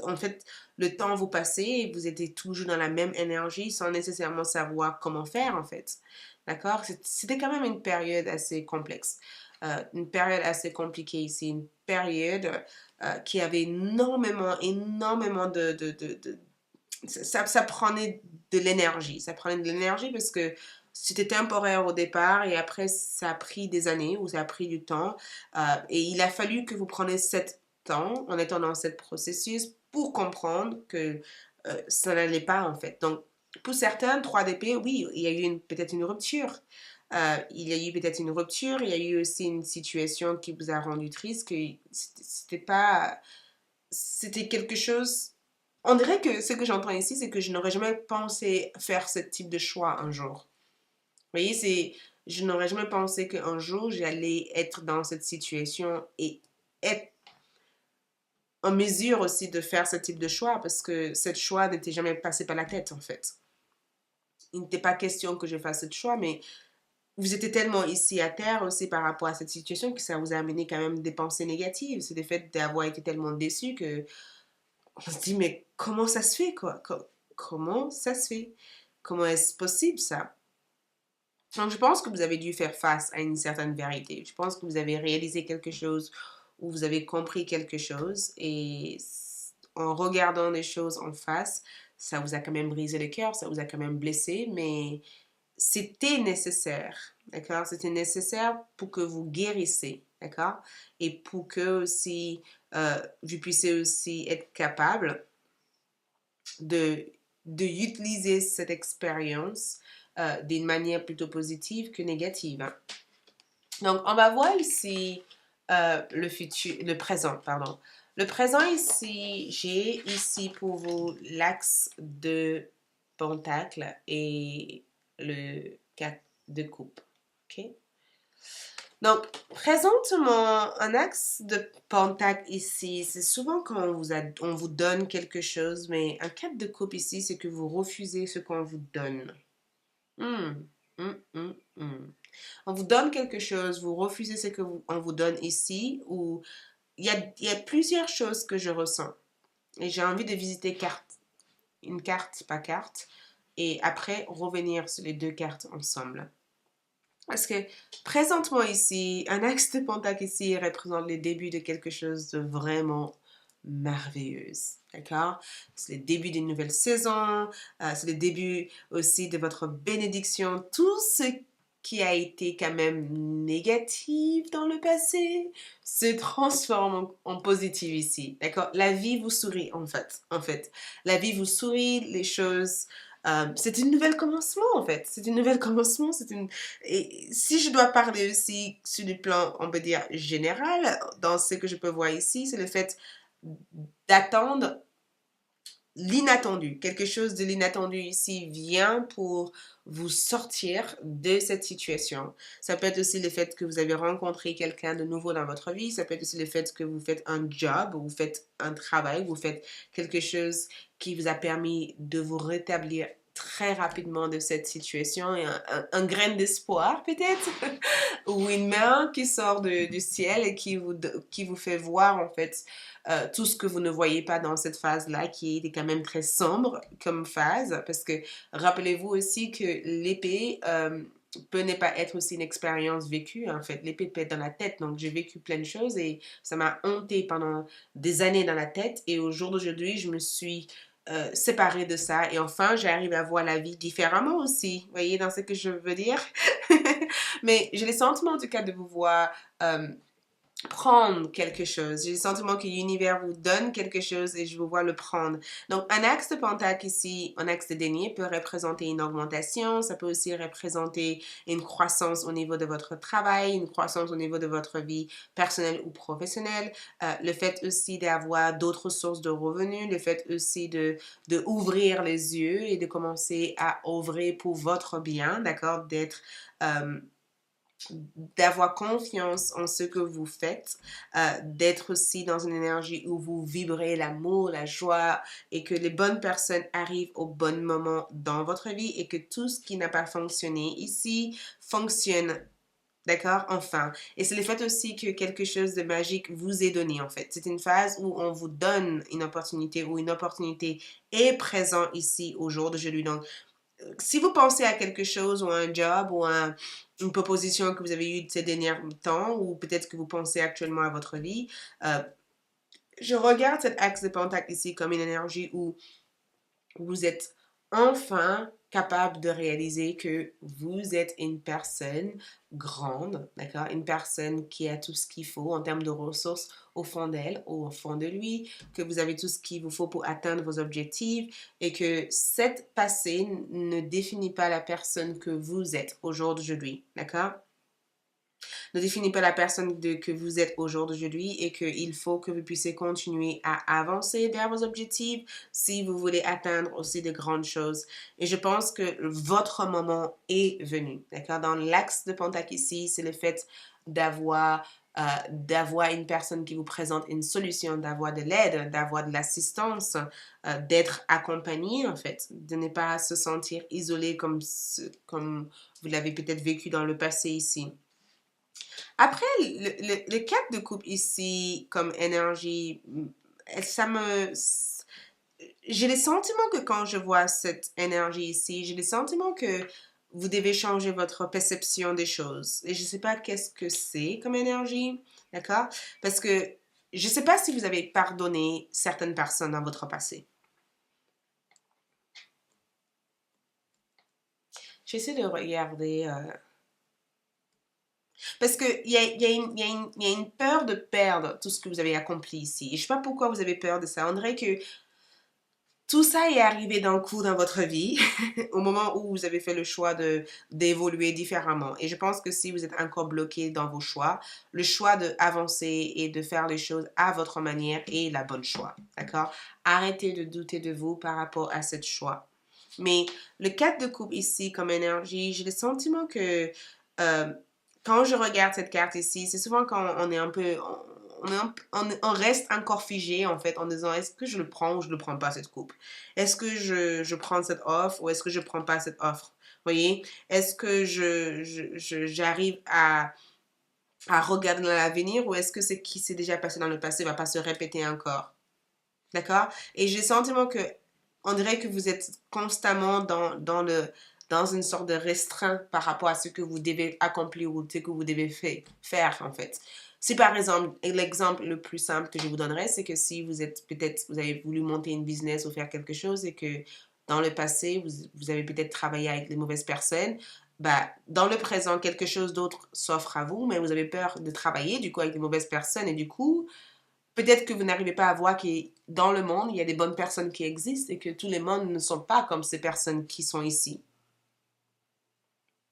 Speaker 1: En fait, le temps vous passait et vous étiez toujours dans la même énergie sans nécessairement savoir comment faire, en fait. D'accord? C'était quand même une période assez complexe. Une période assez compliquée ici. Une période qui avait énormément ça prenait de l'énergie. Ça prenait de l'énergie parce que c'était temporaire au départ et après ça a pris des années ou ça a pris du temps. Et il a fallu que vous preniez cet temps en étant dans ce processus pour comprendre que ça n'allait pas en fait. Donc pour certains, 3DP, oui, il y a eu peut-être une rupture. Il y a eu peut-être une rupture, il y a eu aussi une situation qui vous a rendu triste, que c'était pas... C'était quelque chose... On dirait que ce que j'entends ici, c'est que je n'aurais jamais pensé faire ce type de choix un jour. Vous voyez, je n'aurais jamais pensé qu'un jour, j'allais être dans cette situation et être en mesure aussi de faire ce type de choix parce que ce choix n'était jamais passé par la tête, en fait. Il n'était pas question que je fasse ce choix, mais vous étiez tellement ici à terre aussi par rapport à cette situation que ça vous a amené quand même des pensées négatives. C'est le fait d'avoir été tellement déçu que on se dit, mais comment ça se fait, quoi? Comment ça se fait? Comment est-ce possible, ça? Donc, je pense que vous avez dû faire face à une certaine vérité. Je pense que vous avez réalisé quelque chose ou vous avez compris quelque chose et en regardant les choses en face, ça vous a quand même brisé le cœur, ça vous a quand même blessé, mais c'était nécessaire, d'accord? C'était nécessaire pour que vous guérissez, d'accord? Et pour que aussi, vous puissiez aussi être capable de, utiliser cette expérience d'une manière plutôt positive que négative, hein. Donc, on va voir ici le présent, pardon. Le présent ici, j'ai ici pour vous l'axe de pentacle et le 4 de coupe. OK? Donc, présentement, un axe de pentacle ici, c'est souvent quand on vous donne quelque chose, mais un 4 de coupe ici, c'est que vous refusez ce qu'on vous donne. Hmm, hmm. On vous donne quelque chose, vous refusez ce qu'on vous donne ici, ou il y a plusieurs choses que je ressens. Et j'ai envie de visiter une carte par carte, et après revenir sur les deux cartes ensemble. Parce que présentement ici, un axe de pentacle ici représente le début de quelque chose de vraiment merveilleux. D'accord? C'est le début d'une nouvelle saison, c'est le début aussi de votre bénédiction. Tout ce qui a été quand même négatif dans le passé se transforme en positif ici. D'accord? La vie vous sourit en fait. La vie vous sourit, les choses. C'est une nouvelle commencement en fait. C'est une nouvelle commencement. Et si je dois parler aussi sur le plan, on peut dire, général, dans ce que je peux voir ici, c'est le fait d'attendre l'inattendu. Quelque chose de l'inattendu ici vient pour vous sortir de cette situation. Ça peut être aussi le fait que vous avez rencontré quelqu'un de nouveau dans votre vie. Ça peut être aussi le fait que vous faites un job, vous faites un travail, vous faites quelque chose qui vous a permis de vous rétablir très rapidement de cette situation et un grain d'espoir peut-être ou une main qui sort du ciel et qui vous fait voir en fait tout ce que vous ne voyez pas dans cette phase-là qui est quand même très sombre comme phase parce que rappelez-vous aussi que l'épée peut ne pas être aussi une expérience vécue en fait. L'épée peut être dans la tête donc j'ai vécu plein de choses et ça m'a hanté pendant des années dans la tête et au jour d'aujourd'hui je me suis séparée de ça et enfin j'arrive à voir la vie différemment aussi. Vous voyez dans ce que je veux dire? Mais j'ai le sentiment en tout cas de vous voir prendre quelque chose. J'ai le sentiment que l'univers vous donne quelque chose et je vous vois le prendre. Donc, un axe de pentacle ici, un axe de denier peut représenter une augmentation. Ça peut aussi représenter une croissance au niveau de votre travail, une croissance au niveau de votre vie personnelle ou professionnelle. Le fait aussi d'avoir d'autres sources de revenus. Le fait aussi de ouvrir les yeux et de commencer à œuvrer pour votre bien, d'accord? D'avoir confiance en ce que vous faites, d'être aussi dans une énergie où vous vibrez l'amour, la joie et que les bonnes personnes arrivent au bon moment dans votre vie et que tout ce qui n'a pas fonctionné ici fonctionne. D'accord? Enfin. Et c'est le fait aussi que quelque chose de magique vous est donné, en fait. C'est une phase où on vous donne une opportunité, où une opportunité est présente ici au jour d'aujourd'hui. Donc, si vous pensez à quelque chose ou à un job ou à une proposition que vous avez eue ces derniers temps ou peut-être que vous pensez actuellement à votre vie, je regarde cet axe de pentacle ici comme une énergie où vous êtes enfin capable de réaliser que vous êtes une personne grande, d'accord? Une personne qui a tout ce qu'il faut en termes de ressources au fond d'elle ou au fond de lui, que vous avez tout ce qu'il vous faut pour atteindre vos objectifs et que cette passé ne définit pas la personne que vous êtes au jour d'aujourd'hui, d'accord? Ne définit pas la personne que vous êtes au jour d'aujourd'hui et qu'il faut que vous puissiez continuer à avancer vers vos objectifs si vous voulez atteindre aussi de grandes choses. Et je pense que votre moment est venu. D'accord? Dans l'axe de Pentacle ici, c'est le fait d'avoir d'avoir une personne qui vous présente une solution, d'avoir de l'aide, d'avoir de l'assistance, d'être accompagné en fait, de ne pas se sentir isolé comme vous l'avez peut-être vécu dans le passé ici. Après, le 4 de coupe ici, comme énergie, ça me... J'ai le sentiment que quand je vois cette énergie ici, j'ai le sentiment que vous devez changer votre perception des choses. Et je ne sais pas qu'est-ce que c'est comme énergie, d'accord? Parce que je ne sais pas si vous avez pardonné certaines personnes dans votre passé. J'essaie de regarder... Parce qu'il y a une peur de perdre tout ce que vous avez accompli ici. Et je ne sais pas pourquoi vous avez peur de ça. On dirait que tout ça est arrivé d'un coup dans votre vie au moment où vous avez fait le choix d'évoluer différemment. Et je pense que si vous êtes encore bloqué dans vos choix, le choix d'avancer et de faire les choses à votre manière est la bonne choix. D'accord? Arrêtez de douter de vous par rapport à ce choix. Mais le 4 de coupe ici comme énergie, j'ai le sentiment que quand je regarde cette carte ici, c'est souvent quand on est un peu, on reste encore figé en fait en disant est-ce que je le prends ou je ne le prends pas cette coupe? Est-ce que je prends cette offre ou est-ce que je ne prends pas cette offre? Vous voyez? Est-ce que j'arrive à regarder dans l'avenir ou est-ce que ce qui s'est déjà passé dans le passé ne va pas se répéter encore? D'accord? Et j'ai le sentiment que, on dirait que vous êtes constamment dans une sorte de restreint par rapport à ce que vous devez accomplir ou ce que vous devez faire, en fait. Si par exemple, l'exemple le plus simple que je vous donnerais, c'est que si vous êtes peut-être, vous avez voulu monter une business ou faire quelque chose et que dans le passé, vous avez peut-être travaillé avec les mauvaises personnes, bah, dans le présent, quelque chose d'autre s'offre à vous, mais vous avez peur de travailler du coup avec les mauvaises personnes et du coup, peut-être que vous n'arrivez pas à voir que dans le monde, il y a des bonnes personnes qui existent et que tous les mondes ne sont pas comme ces personnes qui sont ici.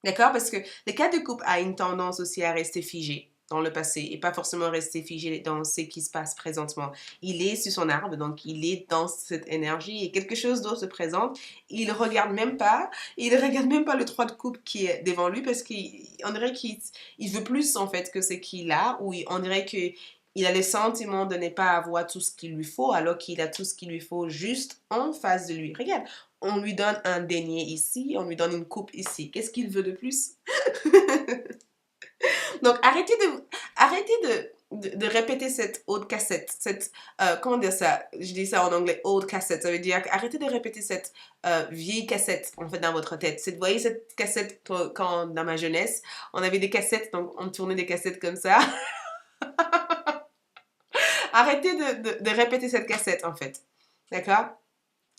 Speaker 1: D'accord? Parce que le cas de couple a une tendance aussi à rester figé dans le passé et pas forcément rester figé dans ce qui se passe présentement. Il est sur son arbre, donc il est dans cette énergie et quelque chose d'autre se présente. Il regarde même pas, il regarde même pas le 3 de coupe qui est devant lui parce qu'on dirait qu'il veut plus en fait que ce qu'il a ou on dirait que il a le sentiment de ne pas avoir tout ce qu'il lui faut alors qu'il a tout ce qu'il lui faut juste en face de lui. Regarde, on lui donne un denier ici, on lui donne une coupe ici. Qu'est-ce qu'il veut de plus? Donc, arrêtez de répéter cette haute cassette, comment dire ça? Je dis ça en anglais, old cassette. Ça veut dire arrêtez de répéter cette vieille cassette, en fait, dans votre tête. Vous voyez cette cassette quand, dans ma jeunesse, on avait des cassettes, donc on tournait des cassettes comme ça. Arrêtez de répéter cette cassette, en fait. D'accord?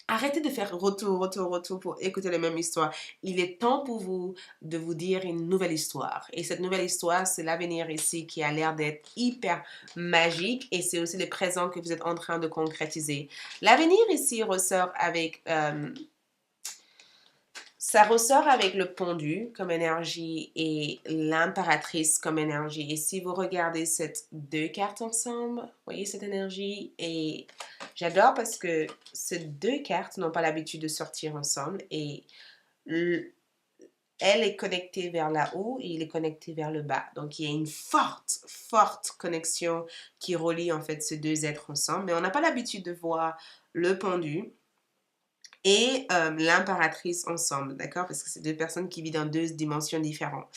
Speaker 1: Arrêtez de faire retour pour écouter la même histoire. Il est temps pour vous de vous dire une nouvelle histoire. Et cette nouvelle histoire, c'est l'avenir ici qui a l'air d'être hyper magique et c'est aussi le présent que vous êtes en train de concrétiser. L'avenir ici ressort avec ça ressort avec le pendu comme énergie et l'impératrice comme énergie. Et si vous regardez ces deux cartes ensemble, vous voyez cette énergie. Et j'adore parce que ces deux cartes n'ont pas l'habitude de sortir ensemble. Et elle est connectée vers la haut et il est connecté vers le bas. Donc il y a une forte connexion qui relie en fait ces deux êtres ensemble. Mais on n'a pas l'habitude de voir le pendu et l'impératrice ensemble, d'accord? Parce que c'est deux personnes qui vivent dans deux dimensions différentes.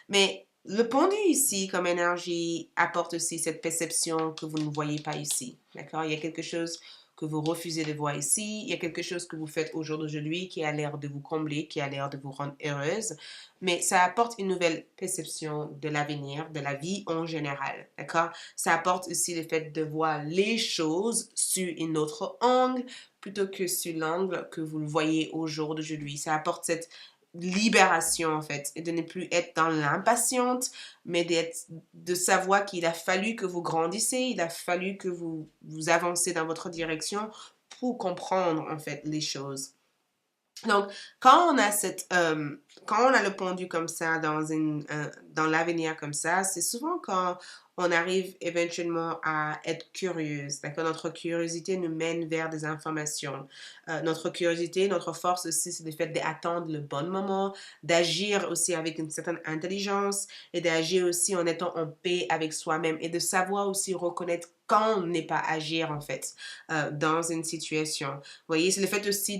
Speaker 1: Mais le pendu ici, comme énergie, apporte aussi cette perception que vous ne voyez pas ici, d'accord? Il y a quelque chose que vous refusez de voir ici, il y a quelque chose que vous faites au jour d'aujourd'hui qui a l'air de vous combler, qui a l'air de vous rendre heureuse, mais ça apporte une nouvelle perception de l'avenir, de la vie en général, d'accord? Ça apporte aussi le fait de voir les choses sur une autre angle, plutôt que sur l'angle que vous le voyez au jour d'aujourd'hui. Ça apporte cette libération en fait et de ne plus être dans l'impatiente mais de savoir qu'il a fallu que vous grandissez, il a fallu que vous avancez dans votre direction pour comprendre en fait les choses. Donc, quand on a le pendu comme ça dans l'avenir comme ça, c'est souvent quand on arrive éventuellement à être curieuse, d'accord? Notre curiosité nous mène vers des informations. Notre curiosité, notre force aussi, c'est le fait d'attendre le bon moment, d'agir aussi avec une certaine intelligence et d'agir aussi en étant en paix avec soi-même et de savoir aussi reconnaître quand on n'est pas agir en fait dans une situation. Vous voyez, c'est le fait aussi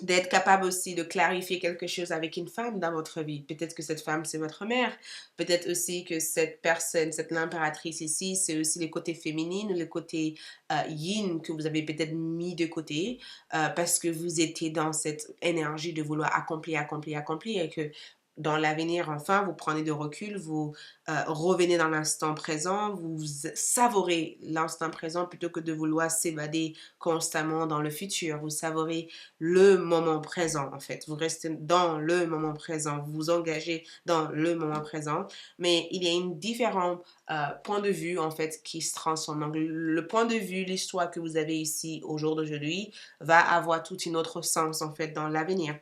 Speaker 1: d'être capable aussi de clarifier quelque chose avec une femme dans votre vie. Peut-être que cette femme, c'est votre mère. Peut-être aussi que cette personne, cette l'impératrice ici, c'est aussi les côtés féminines, le côté yin que vous avez peut-être mis de côté parce que vous étiez dans cette énergie de vouloir accomplir et que dans l'avenir, enfin, vous prenez de recul, vous revenez dans l'instant présent, vous savourez l'instant présent plutôt que de vouloir s'évader constamment dans le futur. Vous savourez le moment présent, en fait. Vous restez dans le moment présent, vous vous engagez dans le moment présent, mais il y a une différent point de vue, en fait, qui se transforme. Donc, le point de vue, l'histoire que vous avez ici au jour d'aujourd'hui va avoir tout un autre sens, en fait, dans l'avenir.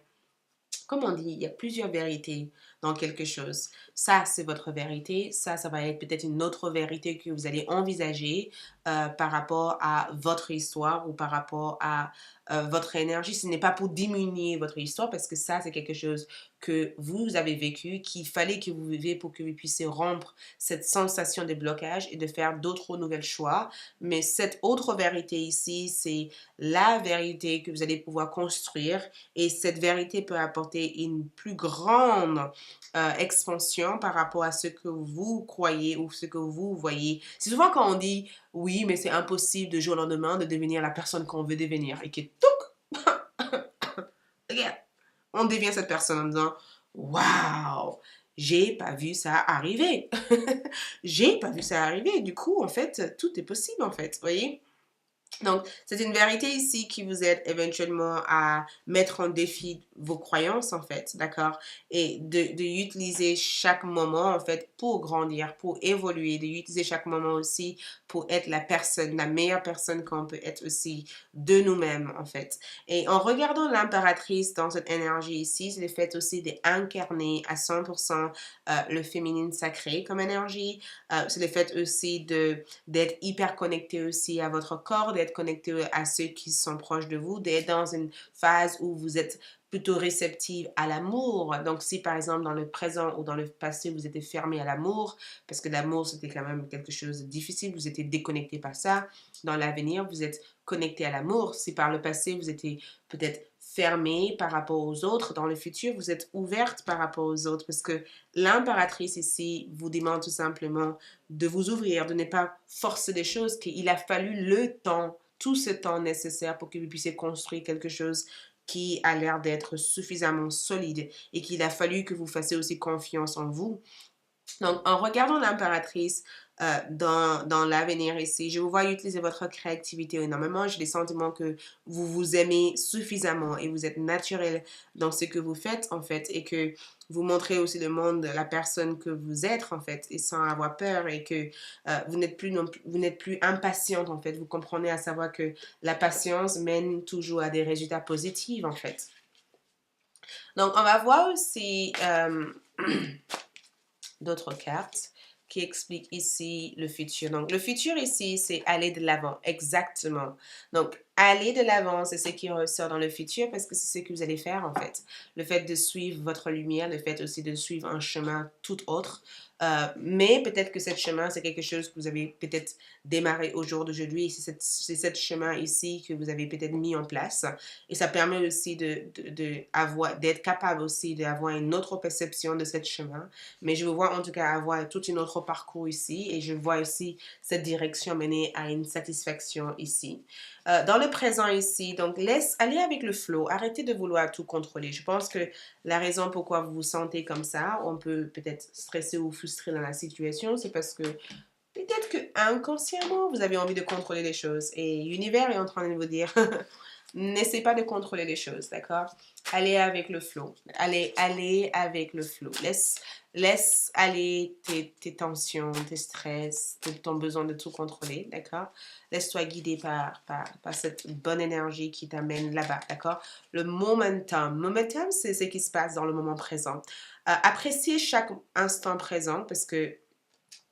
Speaker 1: Comme on dit, il y a plusieurs vérités dans quelque chose. Ça, c'est votre vérité. Ça va être peut-être une autre vérité que vous allez envisager par rapport à votre histoire ou par rapport à votre énergie. Ce n'est pas pour diminuer votre histoire parce que ça, c'est quelque chose que vous avez vécu, qu'il fallait que vous viviez pour que vous puissiez rompre cette sensation de blocage et de faire d'autres nouvelles choix. Mais cette autre vérité ici, c'est la vérité que vous allez pouvoir construire et cette vérité peut apporter une plus grande expansion par rapport à ce que vous croyez ou ce que vous voyez. C'est souvent quand on dit oui, mais c'est impossible de jour au lendemain de devenir la personne qu'on veut devenir et que tout, regarde, on devient cette personne en disant waouh, j'ai pas vu ça arriver. J'ai pas vu ça arriver. Du coup, en fait, tout est possible en fait, vous voyez? Donc, c'est une vérité ici qui vous aide éventuellement à mettre en défi vos croyances, en fait, d'accord? Et de utiliser chaque moment, en fait, pour grandir, pour évoluer, d'utiliser chaque moment aussi pour être la personne, la meilleure personne qu'on peut être aussi de nous-mêmes, en fait. Et en regardant l'impératrice dans cette énergie ici, c'est le fait aussi d'incarner à 100% le féminin sacré comme énergie. C'est le fait aussi d'être hyper connecté aussi à votre corps, d'être connecté à ceux qui sont proches de vous, d'être dans une phase où vous êtes plutôt réceptive à l'amour. Donc, si par exemple dans le présent ou dans le passé, vous étiez fermé à l'amour, parce que l'amour c'était quand même quelque chose de difficile, vous étiez déconnecté par ça, dans l'avenir, vous êtes connecté à l'amour. Si par le passé, vous étiez peut-être fermé par rapport aux autres, dans le futur, vous êtes ouverte par rapport aux autres, parce que l'impératrice ici vous demande tout simplement de vous ouvrir, de ne pas forcer des choses, qu'il a fallu le temps, tout ce temps nécessaire pour que vous puissiez construire quelque chose qui a l'air d'être suffisamment solide et qu'il a fallu que vous fassiez aussi confiance en vous. Donc, en regardant l'impératrice dans l'avenir ici, je vous vois utiliser votre créativité énormément. J'ai le sentiment que vous vous aimez suffisamment et vous êtes naturel dans ce que vous faites, en fait, et que vous montrez aussi le monde la personne que vous êtes, en fait, et sans avoir peur, et que vous n'êtes plus, vous n'êtes plus impatiente, en fait. Vous comprenez à savoir que la patience mène toujours à des résultats positifs, en fait. Donc, on va voir aussi d'autres cartes qui expliquent ici le futur. Donc, le futur ici, c'est aller de l'avant, exactement. Donc, aller de l'avant, c'est ce qui ressort dans le futur parce que c'est ce que vous allez faire en fait. Le fait de suivre votre lumière, le fait aussi de suivre un chemin tout autre. Mais peut-être que ce chemin, c'est quelque chose que vous avez peut-être démarré au jour d'aujourd'hui. C'est ce chemin ici que vous avez peut-être mis en place. Et ça permet aussi d'être capable aussi d'avoir une autre perception de ce chemin. Mais je vous vois en tout cas avoir tout un autre parcours ici et je vois aussi cette direction mener à une satisfaction ici. Dans le présent ici, donc laisse aller avec le flow, arrêtez de vouloir tout contrôler. Je pense que la raison pourquoi vous vous sentez comme ça, on peut peut-être stresser ou frustré dans la situation, c'est parce que peut-être que inconsciemment vous avez envie de contrôler les choses et l'univers est en train de vous dire n'essaie pas de contrôler les choses, d'accord? Allez avec le flow. Allez avec le flow. Laisse aller tes tensions, tes stress, ton besoin de tout contrôler, d'accord? Laisse-toi guider par cette bonne énergie qui t'amène là-bas, d'accord? Le momentum. Momentum, c'est ce qui se passe dans le moment présent. Appréciez chaque instant présent parce que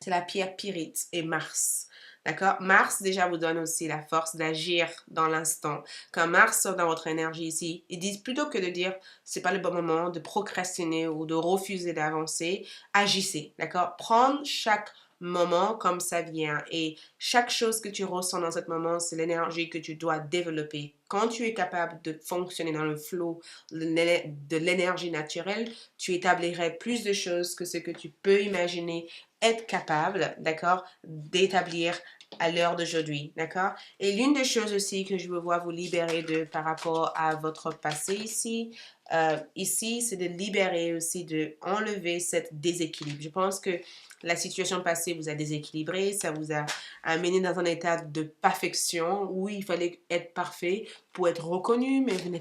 Speaker 1: c'est la pierre pyrite et Mars. D'accord? Mars, déjà, vous donne aussi la force d'agir dans l'instant. Quand Mars sort dans votre énergie ici, ils disent plutôt que de dire c'est pas le bon moment de procrastiner ou de refuser d'avancer, agissez. D'accord? Prendre chaque moment comme ça vient et chaque chose que tu ressens dans ce moment, c'est l'énergie que tu dois développer. Quand tu es capable de fonctionner dans le flow de l'énergie naturelle, tu établirais plus de choses que ce que tu peux imaginer être capable, d'accord, d'établir à l'heure d'aujourd'hui, d'accord? Et l'une des choses aussi que je veux voir vous libérer de par rapport à votre passé ici, c'est de libérer aussi, de enlever cette déséquilibre. Je pense que la situation passée vous a déséquilibré, ça vous a amené dans un état de perfection où il fallait être parfait pour être reconnu, mais vous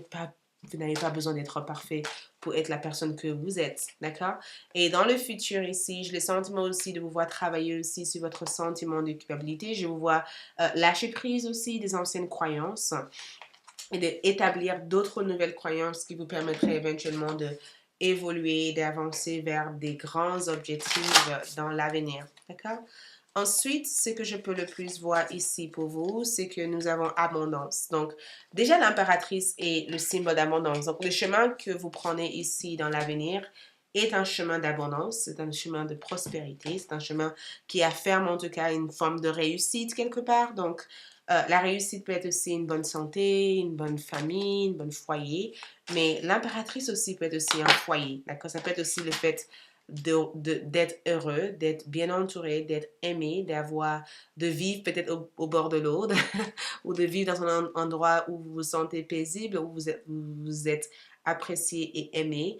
Speaker 1: n'avez pas besoin d'être parfait pour être la personne que vous êtes, d'accord? Et dans le futur ici, j'ai le sentiment aussi de vous voir travailler aussi sur votre sentiment de culpabilité. Je vous vois lâcher prise aussi des anciennes croyances et d'établir d'autres nouvelles croyances qui vous permettraient éventuellement de évoluer, d'avancer vers des grands objectifs dans l'avenir, d'accord? Ensuite, ce que je peux le plus voir ici pour vous, c'est que nous avons abondance. Donc, déjà, l'impératrice est le symbole d'abondance. Donc, le chemin que vous prenez ici dans l'avenir est un chemin d'abondance, c'est un chemin de prospérité, c'est un chemin qui affirme en tout cas une forme de réussite quelque part. Donc, la réussite peut être aussi une bonne santé, une bonne famille, une bonne foyer, mais l'impératrice aussi peut être aussi un foyer. D'accord? Ça peut être aussi le fait d'être heureux, d'être bien entouré, d'être aimé, de vivre peut-être au bord de l'eau, ou de vivre dans un endroit où vous vous sentez paisible, où vous êtes apprécié et aimé.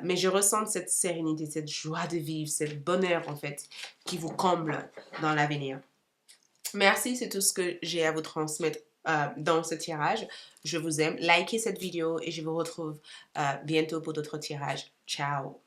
Speaker 1: Mais je ressens cette sérénité, cette joie de vivre, ce bonheur en fait qui vous comble dans l'avenir. Merci, c'est tout ce que j'ai à vous transmettre dans ce tirage. Je vous aime. Likez cette vidéo et je vous retrouve bientôt pour d'autres tirages. Ciao!